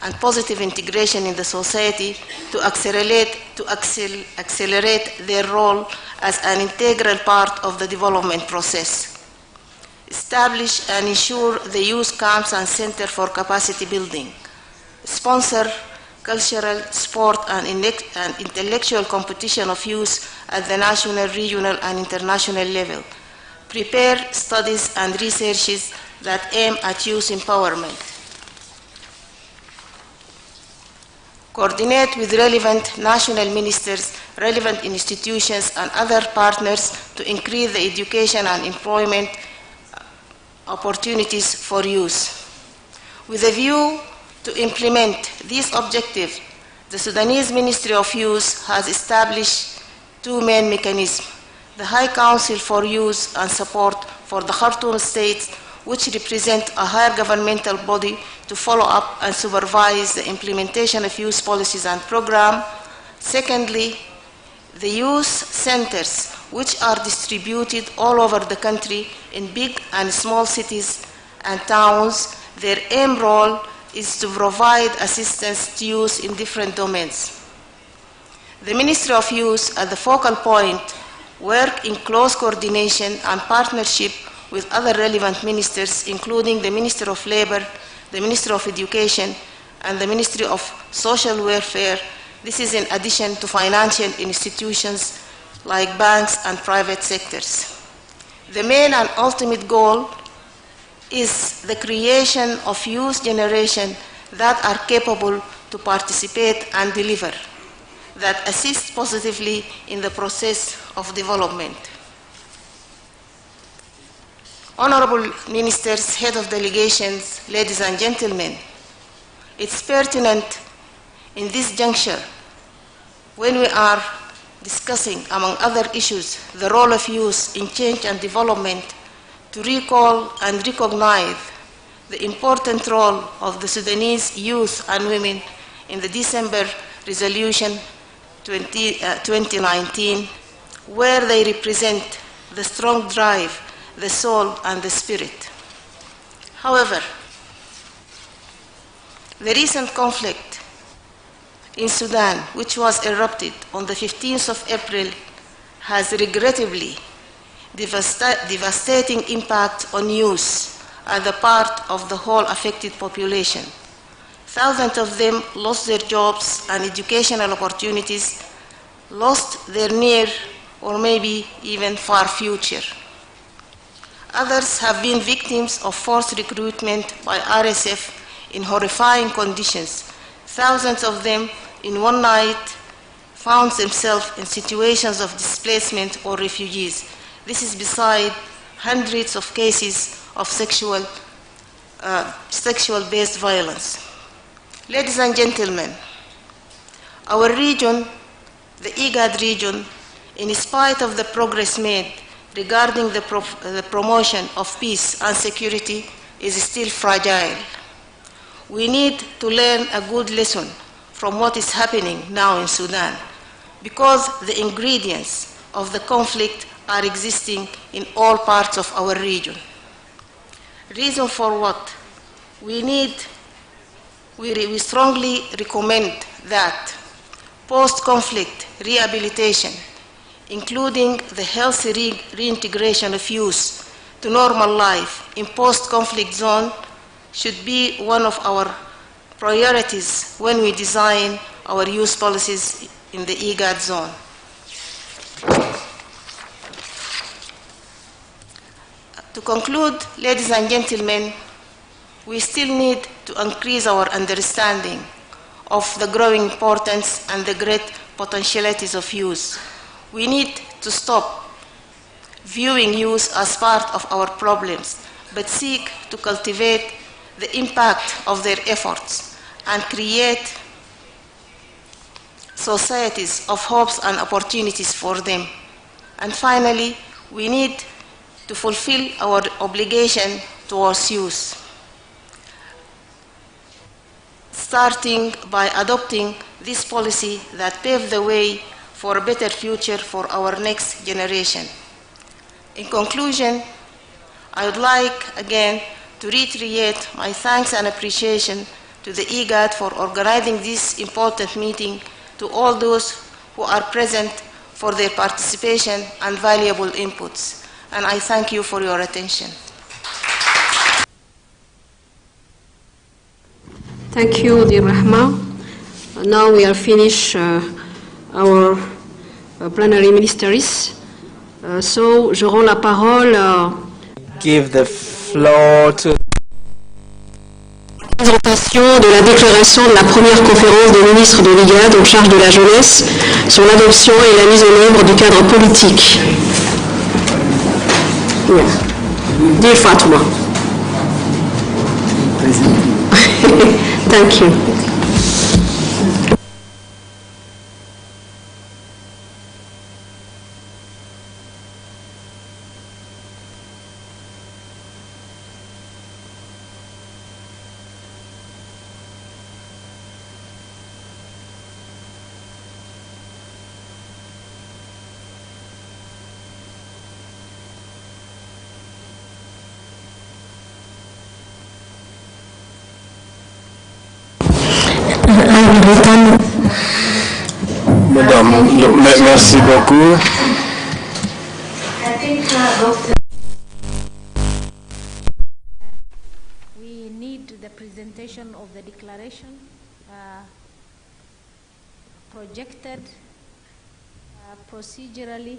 and positive integration in the society to accelerate their role as an integral part of the development process. Establish and ensure the youth camps and center for capacity building. Sponsor cultural, sport, and intellectual competition of youth at the national, regional, and international level. Prepare studies and researches that aim at youth empowerment. Coordinate with relevant national ministers, relevant institutions, and other partners to increase the education and employment opportunities for youth. With a view to implement these objectives, the Sudanese Ministry of Youth has established two main mechanisms: the High Council for Youth and Support for the Khartoum State, which represent a higher governmental body to follow up and supervise the implementation of youth policies and programs. Secondly, the youth centers, which are distributed all over the country in big and small cities and towns. Their aim role is to provide assistance to youth in different domains. The Ministry of Youth, at the focal point, work in close coordination and partnership with other relevant ministers, including the Ministry of Labor, the Ministry of Education, and the Ministry of Social Welfare. This is in addition to financial institutions like banks and private sectors. The main and ultimate goal is the creation of youth generation that are capable to participate and deliver, that assist positively in the process of development. Honorable ministers, head of delegations, ladies and gentlemen, it's pertinent in this juncture, when we are discussing, among other issues, the role of youth in change and development, to recall and recognize the important role of the Sudanese youth and women in the December Resolution 2019, where they represent the strong drive, the soul, and the spirit. However, the recent conflict in Sudan, which was erupted on the 15th of April, has regrettably devastating impact on youth as a part of the whole affected population. Thousands of them lost their jobs and educational opportunities, lost their near or maybe even far future. Others have been victims of forced recruitment by RSF in horrifying conditions. Thousands of them in one night found themselves in situations of displacement or refugees. This is beside hundreds of cases of sexual-based violence. Ladies and gentlemen, our region, the IGAD region, in spite of the progress made regarding the promotion of peace and security, is still fragile. We need to learn a good lesson from what is happening now in Sudan, because the ingredients of the conflict are existing in all parts of our region. Reason for what? We strongly recommend that post-conflict rehabilitation, including the healthy reintegration of youth to normal life in post-conflict zone, should be one of our priorities when we design our youth policies in the IGAD zone. To conclude, ladies and gentlemen, we still need to increase our understanding of the growing importance and the great potentialities of youth. We need to stop viewing youth as part of our problems, but seek to cultivate the impact of their efforts and create societies of hopes and opportunities for them. And finally, we need to fulfill our obligation towards youth, starting by adopting this policy that paves the way for a better future for our next generation. In conclusion, I would like again to reiterate my thanks and appreciation to the IGAD for organizing this important meeting, to all those who are present for their participation and valuable inputs. And I thank you for your attention. Thank you, dear Rahma. Now we are finished our plenary ministries. So, je rends la parole. Give the floor to Présentation de la déclaration de la première conférence des ministres de l'IGAD en charge de la jeunesse sur l'adoption et la mise en œuvre du cadre politique. Dear Fatma. Thank you. Madame, merci beaucoup. We need the presentation of the declaration projected procedurally.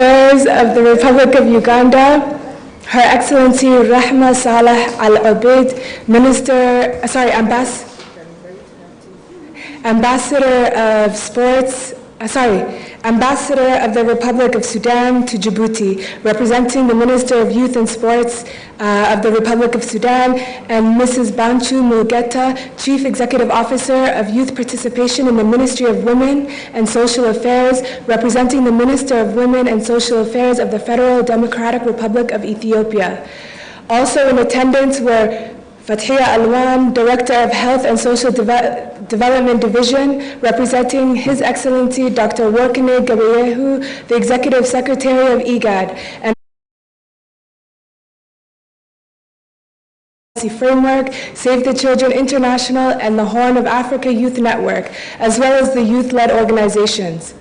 Of the Republic of Uganda, Her Excellency Rahma Saleh Al-Obeid, Ambassador of Sports, Ambassador of the Republic of Sudan to Djibouti, representing the Minister of Youth and Sports of the Republic of Sudan, and Mrs. Banchu Mulgeta, Chief Executive Officer of Youth Participation in the Ministry of Women and Social Affairs, representing the Minister of Women and Social Affairs of the Federal Democratic Republic of Ethiopia. Also in attendance were Fathia Alwan, Director of Health and Social Development Division, representing His Excellency Dr. Workene Gabriyehu, the Executive Secretary of IGAD, and Policy Framework, Save the Children International, and the Horn of Africa Youth Network, as well as the youth-led organizations.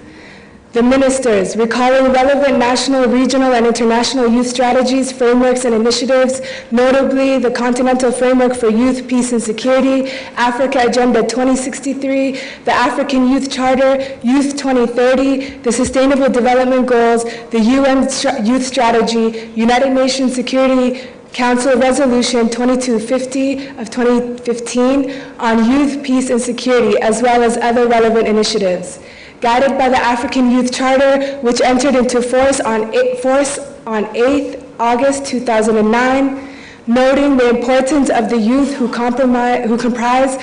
The ministers, recalling relevant national, regional, and international youth strategies, frameworks, and initiatives, notably the Continental Framework for Youth, Peace, and Security, Africa Agenda 2063, the African Youth Charter, Youth 2030, the Sustainable Development Goals, the UN Youth Strategy, United Nations Security Council Resolution 2250 of 2015 on youth, peace, and security, as well as other relevant initiatives. Guided by the African Youth Charter, which entered into force on 8th August 2009, noting the importance of the youth who comprise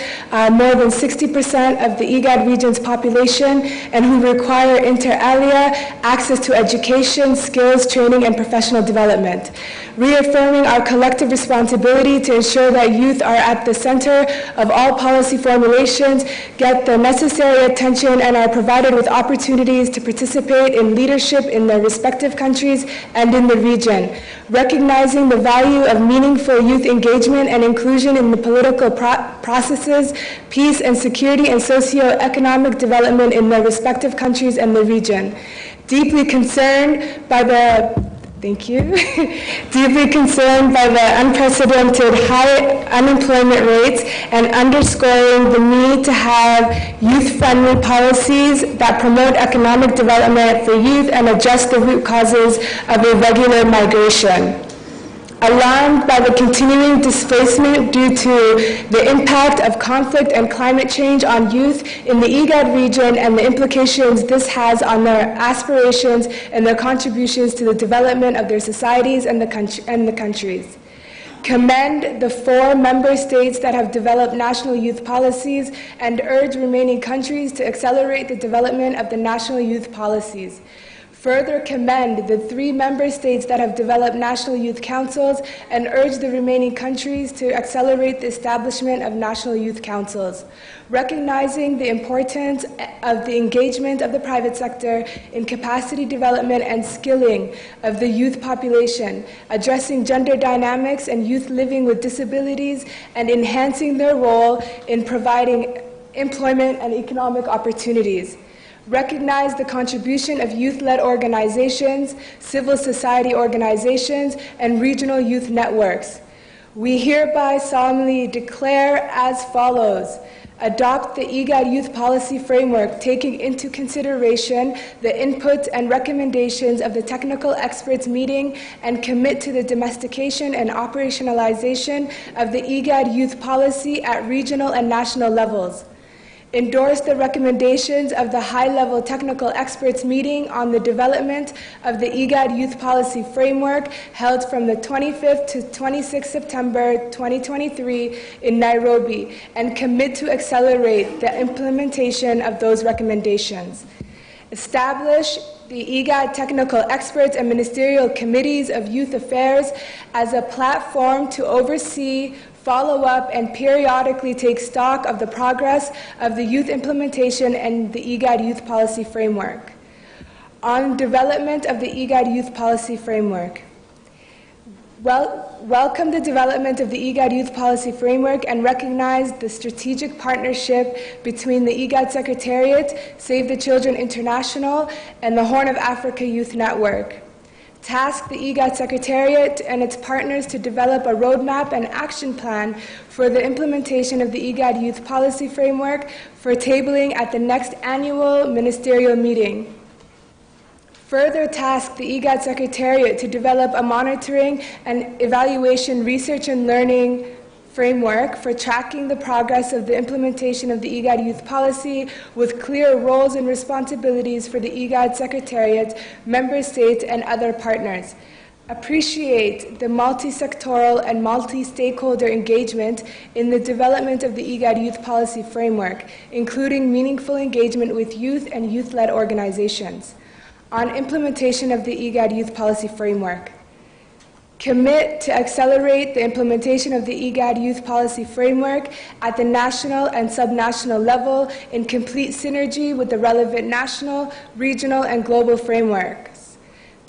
more than 60% of the IGAD region's population and who require inter alia access to education, skills, training, and professional development. Reaffirming our collective responsibility to ensure that youth are at the center of all policy formulations, get the necessary attention, and are provided with opportunities to participate in leadership in their respective countries and in the region. Recognizing the value of meaningful youth engagement and inclusion in the political processes, peace and security, and socio-economic development in their respective countries and the region. Deeply concerned by the deeply concerned by the unprecedented high unemployment rates and underscoring the need to have youth-friendly policies that promote economic development for youth and address the root causes of irregular migration. Alarmed by the continuing displacement due to the impact of conflict and climate change on youth in the IGAD region and the implications this has on their aspirations and their contributions to the development of their societies and the countries. Commend the 4 member states that have developed national youth policies and urge remaining countries to accelerate the development of the national youth policies. Further commend the 3 member states that have developed national youth councils and urge the remaining countries to accelerate the establishment of national youth councils. Recognizing the importance of the engagement of the private sector in capacity development and skilling of the youth population, addressing gender dynamics and youth living with disabilities, and enhancing their role in providing employment and economic opportunities. Recognize the contribution of youth-led organizations, civil society organizations, and regional youth networks. We hereby solemnly declare as follows: adopt the IGAD Youth Policy Framework, taking into consideration the input and recommendations of the technical experts meeting, and commit to the domestication and operationalization of the IGAD Youth Policy at regional and national levels. Endorse the recommendations of the high-level technical experts meeting on the development of the IGAD Youth Policy Framework held from the 25th to 26th September 2023 in Nairobi, and commit to accelerate the implementation of those recommendations. Establish the IGAD technical experts and ministerial committees of youth affairs as a platform to oversee, follow up, and periodically take stock of the progress of the youth implementation and the IGAD Youth Policy Framework. On development of the IGAD Youth Policy Framework. Welcome the development of the IGAD Youth Policy Framework and recognize the strategic partnership between the IGAD Secretariat, Save the Children International, and the Horn of Africa Youth Network. Task the IGAD Secretariat and its partners to develop a roadmap and action plan for the implementation of the IGAD Youth Policy Framework for tabling at the next annual ministerial meeting. Further task the IGAD Secretariat to develop a monitoring and evaluation research and learning framework for tracking the progress of the implementation of the IGAD Youth Policy with clear roles and responsibilities for the IGAD Secretariat, member states, and other partners. Appreciate the multi-sectoral and multi-stakeholder engagement in the development of the IGAD Youth Policy Framework, including meaningful engagement with youth and youth-led organizations. On implementation of the IGAD Youth Policy Framework. Commit to accelerate the implementation of the IGAD Youth Policy Framework at the national and subnational level in complete synergy with the relevant national, regional, and global frameworks.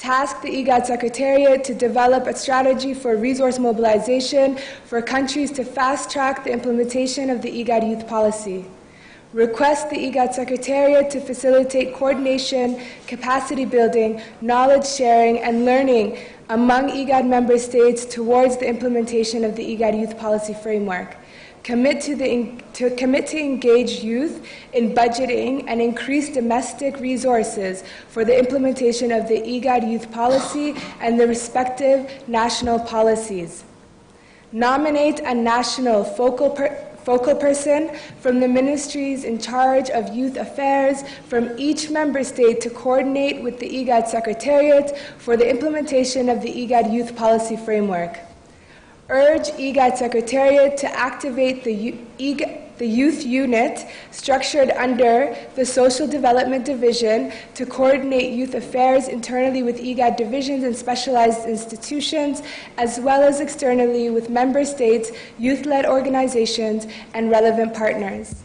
task the IGAD Secretariat to develop a strategy for resource mobilization for countries to fast-track the implementation of the IGAD youth policy. Request the IGAD Secretariat to facilitate coordination, capacity building, knowledge sharing, and learning among IGAD member states towards the implementation of the IGAD youth policy framework. Commit to engage youth in budgeting and increase domestic resources for the implementation of the IGAD youth policy and the respective national policies. Nominate a national focal person from the ministries in charge of youth affairs from each member state to coordinate with the IGAD Secretariat for the implementation of the IGAD youth policy framework. Urge IGAD Secretariat to activate the youth unit structured under the Social Development Division to coordinate youth affairs internally with IGAD divisions and specialized institutions, as well as externally with member states, youth-led organizations, and relevant partners.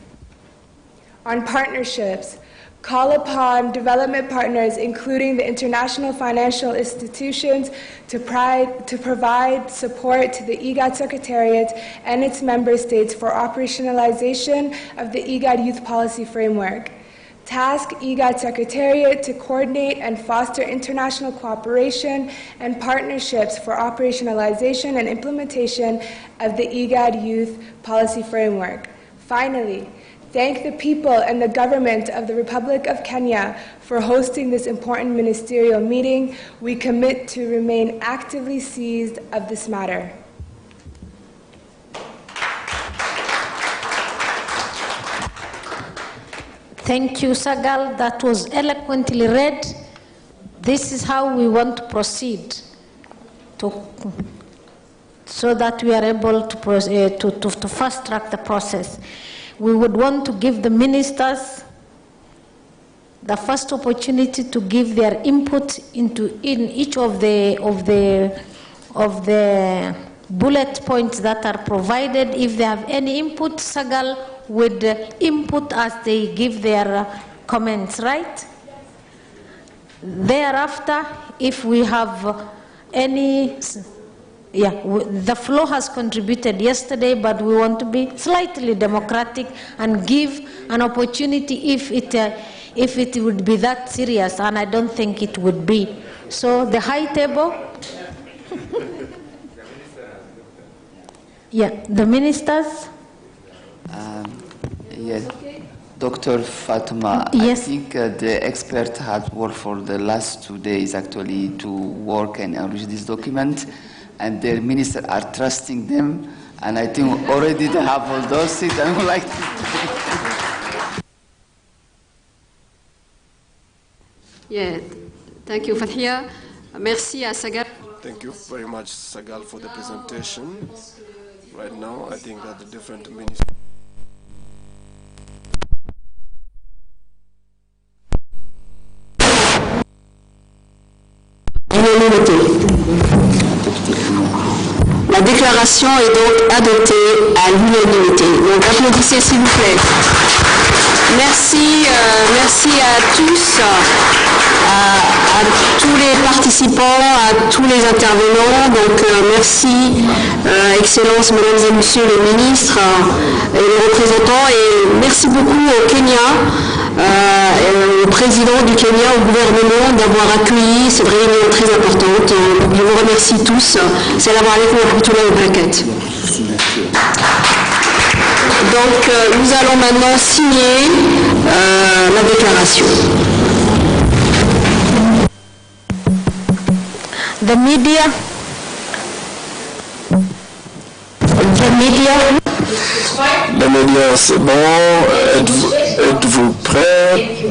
On partnerships, call upon development partners, including the international financial institutions, to provide support to the IGAD Secretariat and its member states for operationalization of the IGAD Youth Policy Framework. Task IGAD Secretariat to coordinate and foster international cooperation and partnerships for operationalization and implementation of the IGAD Youth Policy Framework. Finally, thank the people and the government of the Republic of Kenya for hosting this important ministerial meeting. We commit to remain actively seized of this matter. Thank you, Sagal. That was eloquently read. This is how we want to proceed so that we are able to fast track the process. We would want to give the ministers the first opportunity to give their input in each of the bullet points that are provided. If they have any input, Sagal would input as they give their comments, right? Thereafter, if we have any, the floor has contributed yesterday, but we want to be slightly democratic and give an opportunity if it would be that serious, and I don't think it would be. So the high table. The ministers. Yes. Dr. Fatima, yes. I think the expert had worked for the last 2 days actually to work and enrich this document, and their ministers are trusting them, and I think already they have all those things. I would like to Thank you, Fathia. Merci à Sagal. Thank you very much, Sagal, for the presentation. Right now, I think that the different ministers. La déclaration est donc adoptée à l'unanimité. Donc applaudissez s'il vous plaît. Merci, merci à tous, à tous les participants, à tous les intervenants. Donc merci, Excellences, Mesdames et Messieurs les ministres et les représentants. Et merci beaucoup au Kenya. Au président du Kenya, au gouvernement d'avoir accueilli cette réunion très importante. Je vous remercie tous. Salam alaikum wa rahmatullahi wa barakatuh. Donc nous allons maintenant signer la déclaration. The media. Les médias, c'est bon. Êtes-vous prêts?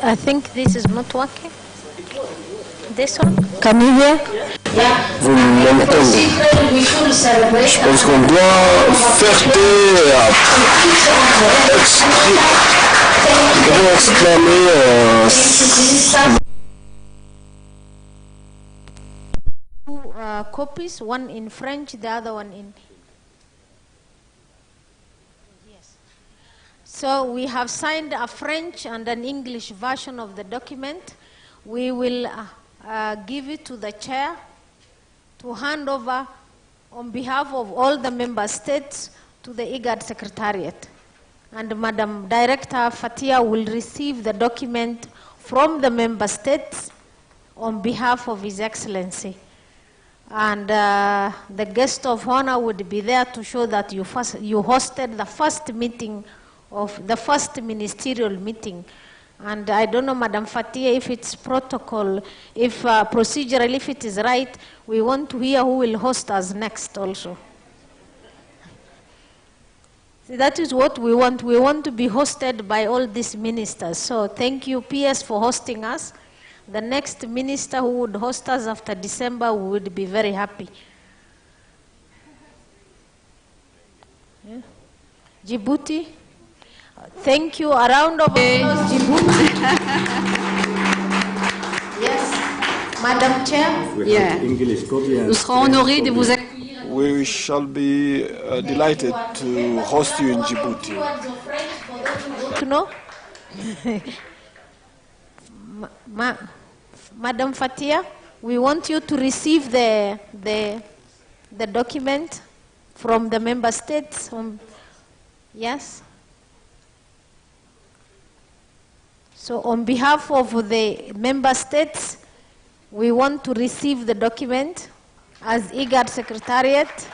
I think this is not working. This one? Can you hear? Vous m'entendez? Je pense qu'on doit faire Two copies, one in French, the other one in... Yes. So we have signed a French and an English version of the document. We will give it to the chair to hand over on behalf of all the member states to the IGAD Secretariat. And Madam Director Fatia will receive the document from the member states on behalf of His Excellency. And the guest of honor would be there to show that you hosted the first meeting of the first ministerial meeting. And I don't know, Madam Fatia, if it's protocol, if procedural, if it is right, we want to hear who will host us next also. See, that is what we want. We want to be hosted by all these ministers. So thank you, PS, for hosting us. The next minister who would host us after December, we would be very happy. Yeah. Djibouti. Thank you. A round of applause, Djibouti. Yes. Madam Chair. Yeah. Nous serons honorés de vous accueillir. We shall be delighted to host you in Djibouti. To know? Madam Fatia, we want you to receive the document from the member states. Yes? So on behalf of the member states, we want to receive the document as IGAD Secretariat.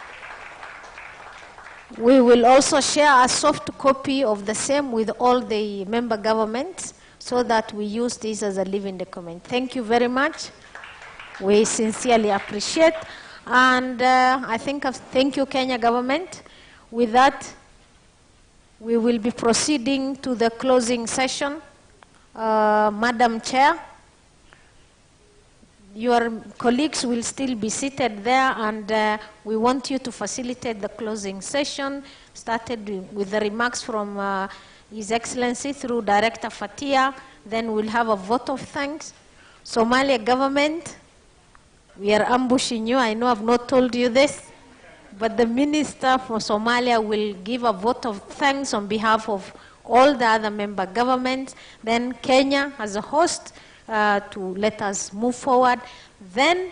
We will also share a soft copy of the same with all the member governments so that we use this as a living document. Thank you very much. We sincerely appreciate. And thank you, Kenya government. With that, we will be proceeding to the closing session. Madam Chair, your colleagues will still be seated there, and we want you to facilitate the closing session, started with the remarks from His Excellency through Director Fatia. Then we'll have a vote of thanks. Somalia government, we are ambushing you. I know I've not told you this, but the minister for Somalia will give a vote of thanks on behalf of all the other member governments. Then Kenya as a host to let us move forward. Then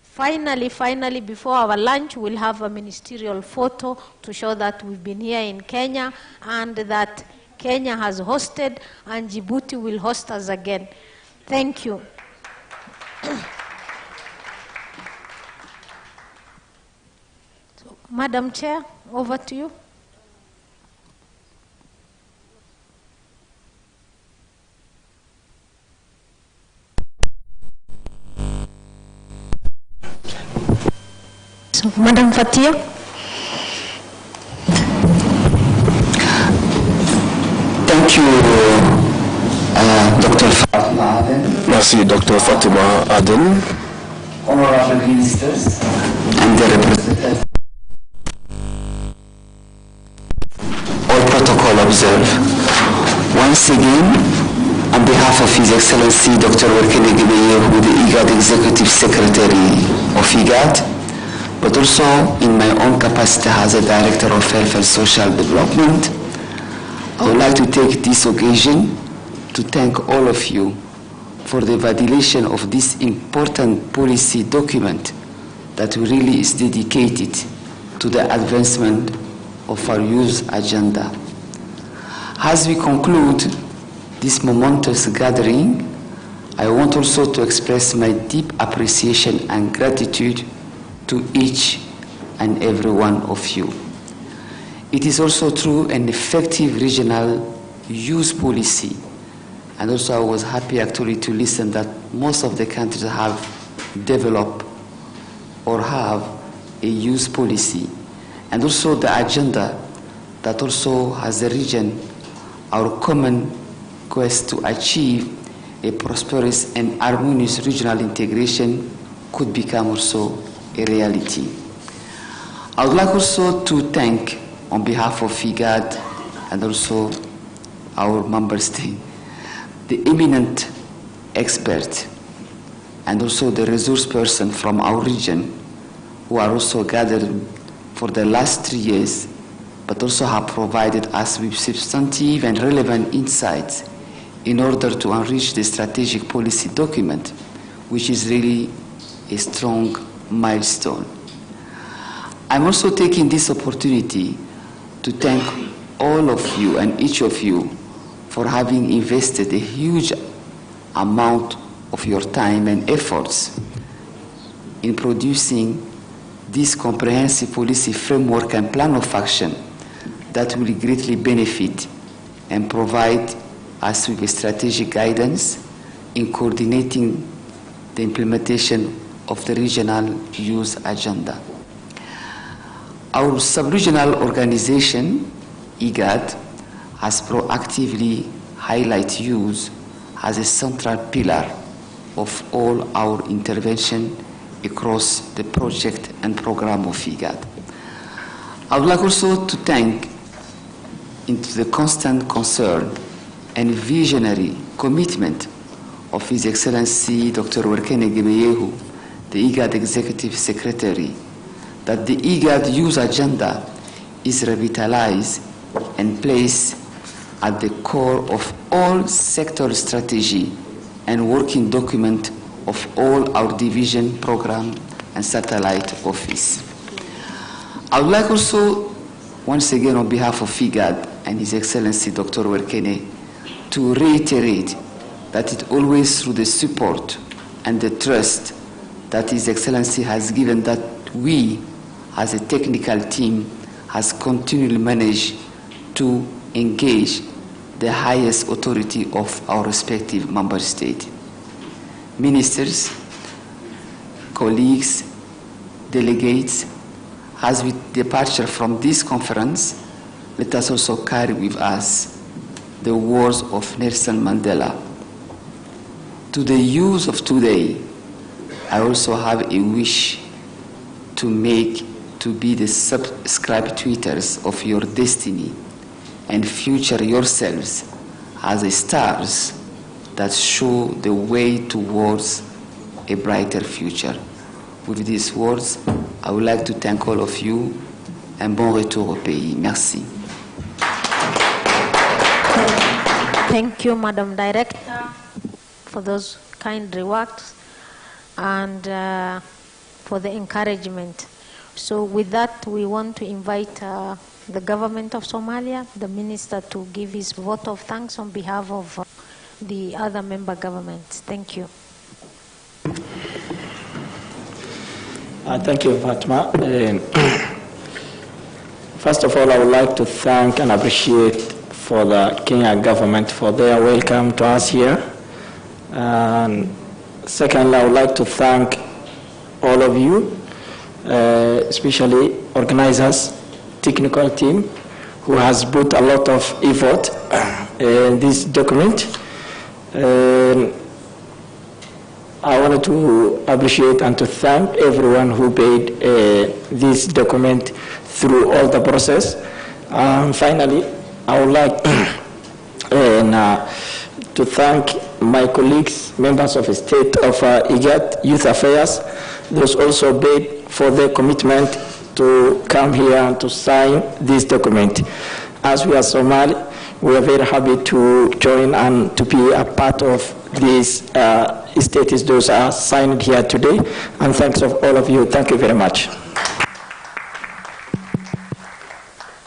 finally, before our lunch, we'll have a ministerial photo to show that we've been here in Kenya and that Kenya has hosted and Djibouti will host us again. Thank you. So, Madam Chair, over to you. So, Madam Fatia. Thank you, Dr. Fatima Aden. Merci, Dr. Fatima Aden. Honorable ministers and their representatives. All protocol observed. Once again, on behalf of His Excellency Dr. Werkene Gebeyehu, who is the IGAD Executive Secretary of IGAD, but also in my own capacity as a Director of Health and Social Development, I would like to take this occasion to thank all of you for the validation of this important policy document that really is dedicated to the advancement of our youth agenda. As we conclude this momentous gathering, I want also to express my deep appreciation and gratitude to each and every one of you. It is also through an effective regional youth policy, and also I was happy actually to listen that most of the countries have developed or have a youth policy, and also the agenda that also has a region, our common quest to achieve a prosperous and harmonious regional integration could become also a reality. I would like also to thank, on behalf of IGAD and also our member state, the eminent experts and also the resource person from our region who are also gathered for the last 3 years, but also have provided us with substantive and relevant insights in order to enrich the strategic policy document, which is really a strong milestone. I'm also taking this opportunity to thank all of you and each of you for having invested a huge amount of your time and efforts in producing this comprehensive policy framework and plan of action that will greatly benefit and provide us with a strategic guidance in coordinating the implementation of the regional youth agenda. Our sub-regional organization, IGAD, has proactively highlighted youth as a central pillar of all our intervention across the project and program of IGAD. I would like also to thank into the constant concern and visionary commitment of His Excellency Dr. Werkene Gebeyehu, the IGAD Executive Secretary, that the IGAD Youth Agenda is revitalized and placed at the core of all sector strategy and working document of all our division, program, and satellite office. I would like also, once again on behalf of IGAD and His Excellency Dr. Werkene, to reiterate that it always through the support and the trust that His Excellency has given that we, as a technical team, has continually managed to engage the highest authority of our respective member states. Ministers, colleagues, delegates, as we departure from this conference, let us also carry with us the words of Nelson Mandela. To the youth of today, I also have a wish to be the subscribed tweeters of your destiny and future yourselves as the stars that show the way towards a brighter future. With these words, I would like to thank all of you and bon retour au pays. Merci. Thank you, Madam Director, for those kind remarks and for the encouragement. So with that, we want to invite the government of Somalia, the minister, to give his vote of thanks on behalf of the other member governments. Thank you. Thank you, Fatma. First of all, I would like to thank and appreciate for the Kenya government for their welcome to us here. And secondly, I would like to thank all of you, especially organizers, technical team, who has put a lot of effort in this document. I wanted to appreciate and to thank everyone who made this document through all the process. Finally, I would like to thank my colleagues, members of the state of IGAD Youth Affairs, those also paid for their commitment to come here and to sign this document. As we are Somali, we are very happy to join and to be a part of these status those are signed here today. And thanks of all of you. Thank you very much.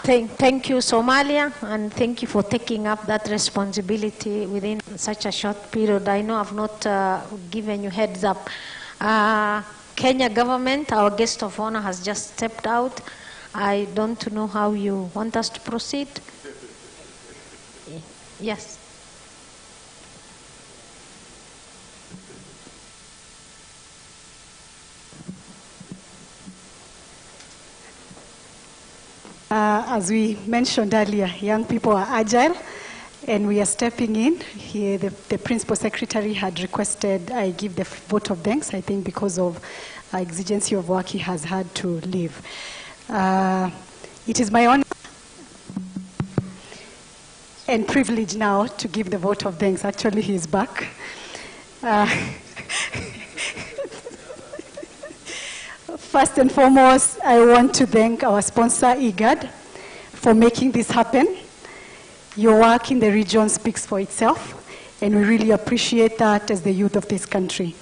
Thank you, Somalia, and thank you for taking up that responsibility within such a short period. I know I've not given you heads up. Kenya government, our guest of honor, has just stepped out. I don't know how you want us to proceed. Yes. As we mentioned earlier, young people are agile. and we are stepping in. Here, the Principal Secretary had requested I give the vote of thanks, I think because of exigency of work he has had to leave. It is my honor and privilege now to give the vote of thanks. Actually, he is back. First and foremost, I want to thank our sponsor, IGAD, for making this happen. Your work in the region speaks for itself, and we really appreciate that as the youth of this country.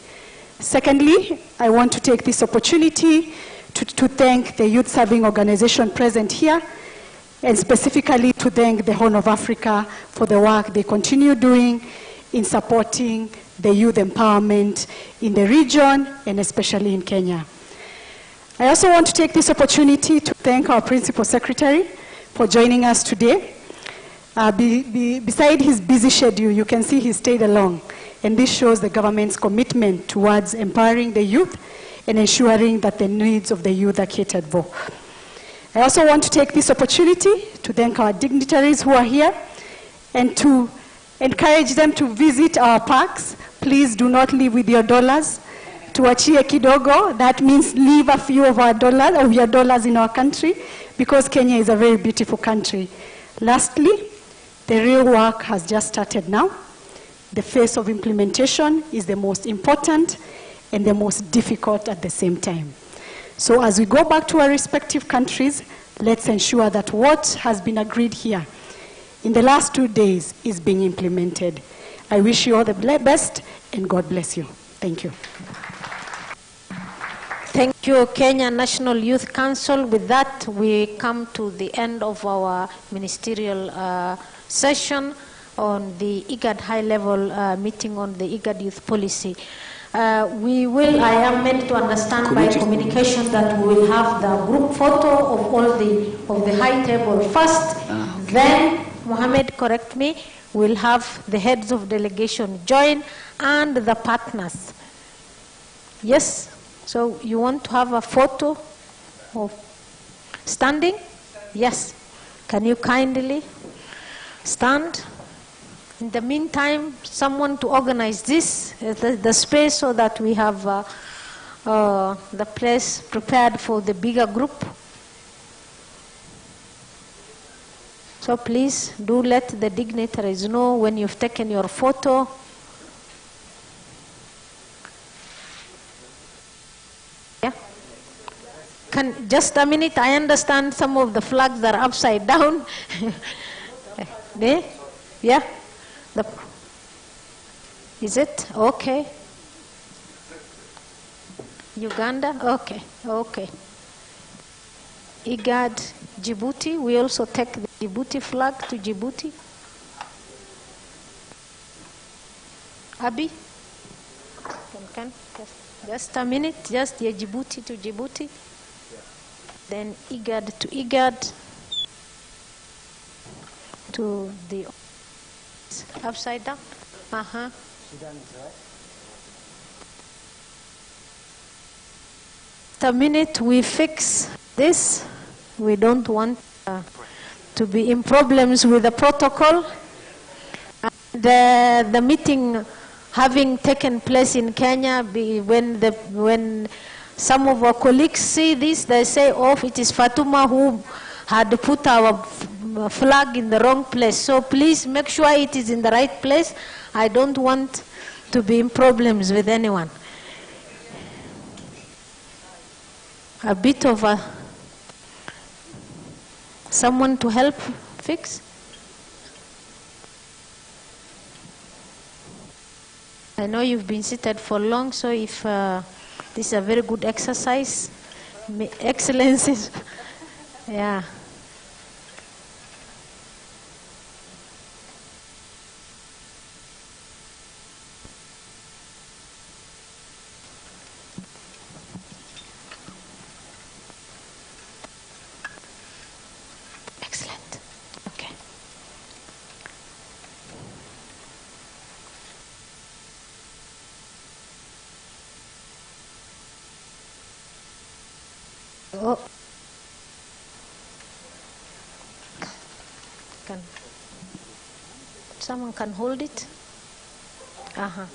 Secondly, I want to take this opportunity to thank the youth serving organization present here, and specifically to thank the Horn of Africa for the work they continue doing in supporting the youth empowerment in the region and especially in Kenya. I also want to take this opportunity to thank our Principal Secretary for joining us today. Beside his busy schedule, you can see he stayed along, and this shows the government's commitment towards empowering the youth and ensuring that the needs of the youth are catered for. I also want to take this opportunity to thank our dignitaries who are here and to encourage them to visit our parks. Please do not leave with your dollars. Tuachie kidogo, that means leave a few of your dollars in our country, because Kenya is a very beautiful country. Lastly, the real work has just started now. The phase of implementation is the most important and the most difficult at the same time. So as we go back to our respective countries, let's ensure that what has been agreed here in the last 2 days is being implemented. I wish you all the best, and God bless you. Thank you. Thank you, Kenya National Youth Council. With that, we come to the end of our ministerial session on the IGAD high-level meeting on the IGAD youth policy. I am meant to understand by communication that we will have the group photo of all of the high table first. Then, Mohammed, correct me, we'll have the heads of delegation join and the partners. Yes? So you want to have a photo of standing? Yes. Can you kindly stand? In the meantime, someone to organize this, the space, so that we have the place prepared for the bigger group. So please do let the dignitaries know when you've taken your photo. Yeah. Just a minute, I understand some of the flags are upside down. Yeah. Is it? Okay. Uganda? Okay. Okay. IGAD, Djibouti. We also take the Djibouti flag to Djibouti. Abi? Just a minute. Just the Djibouti to Djibouti. Then IGAD to IGAD. To the upside down. The minute we fix this, we don't want to be in problems with the protocol. The meeting having taken place in Kenya, when some of our colleagues see this, they say, oh, it is Fatuma who had put our flag in the wrong place. So please make sure it is in the right place. I don't want to be in problems with anyone. A bit of someone to help fix. I know you've been seated for long, so if this is a very good exercise, excellencies, yeah. Oh. someone can hold it. Uh-huh.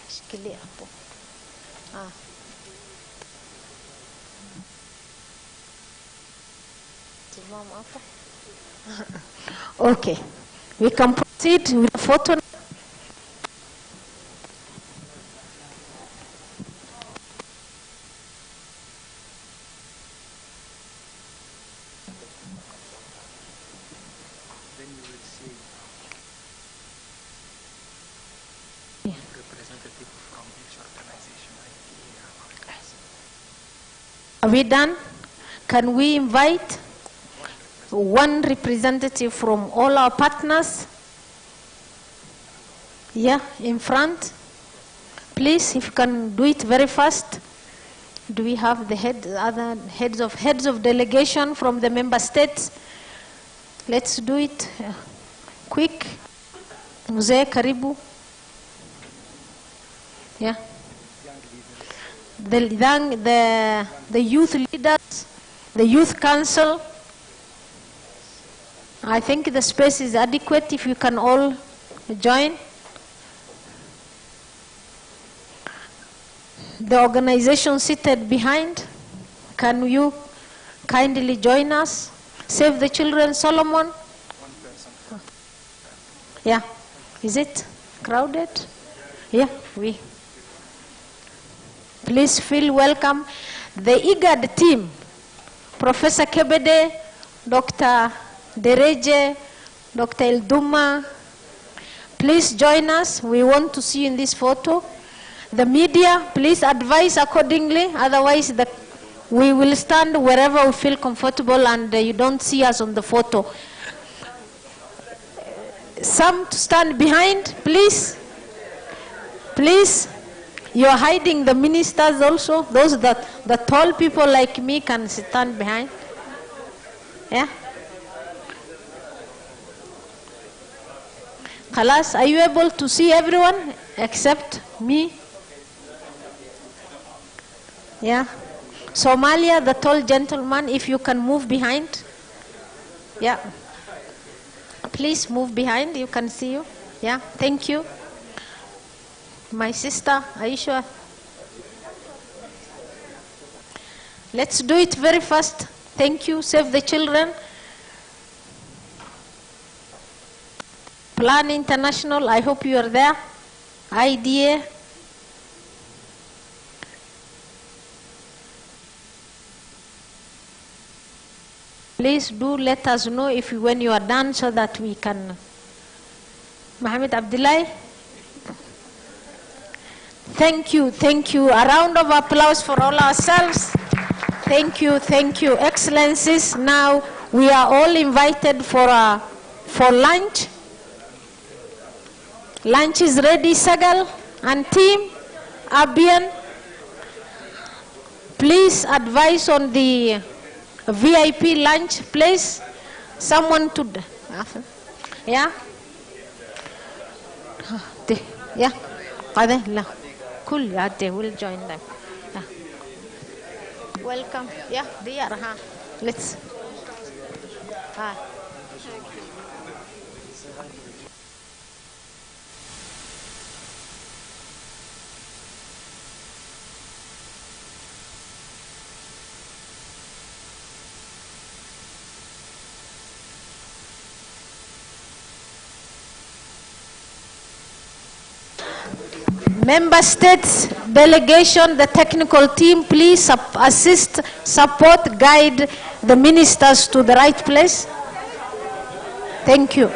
Shikilia hapo. Ah. Simama hapo. Okay. We can proceed with the photo. Are we done? Can we invite one representative from all our partners? Yeah, in front. Please, if you can do it very fast. Do we have the other heads of delegation from the member states? Let's do it quick. Mzee, karibu. Yeah. The youth leaders, the youth council. I think the space is adequate if you can all join. The organization seated behind, can you kindly join us? Save the Children, Solomon. Yeah, is it crowded? Yeah, Please feel welcome. The IGAD team, Professor Kebede, Dr. Dereje, Dr. Elduma, please join us. We want to see you in this photo. The media, please advise accordingly. Otherwise, we will stand wherever we feel comfortable and you don't see us on the photo. Some to stand behind, please. Please. You are hiding the ministers also. Those the tall people like me can stand behind. Yeah. Khalas, are you able to see everyone except me? Yeah. Somalia, the tall gentleman, if you can move behind. Yeah. Please move behind. You can see you. Yeah. Thank you. My sister, Aisha. Let's do it very fast. Thank you. Save the Children. Plan International, I hope you are there. IDA. Please do let us know when you are done so that we can. Mohammed Abdullahi. Thank you, thank you. A round of applause for all ourselves. Thank you, Excellencies. Now we are all invited for lunch. Lunch is ready, Sagal and team, Abian. Please advise on the VIP lunch place. Someone to, yeah? Yeah? Cool, yeah, they will join them. Yeah. Welcome. Yeah, they are. Let's. Member States delegation, the technical team, please assist, support, guide the ministers to the right place. Thank you.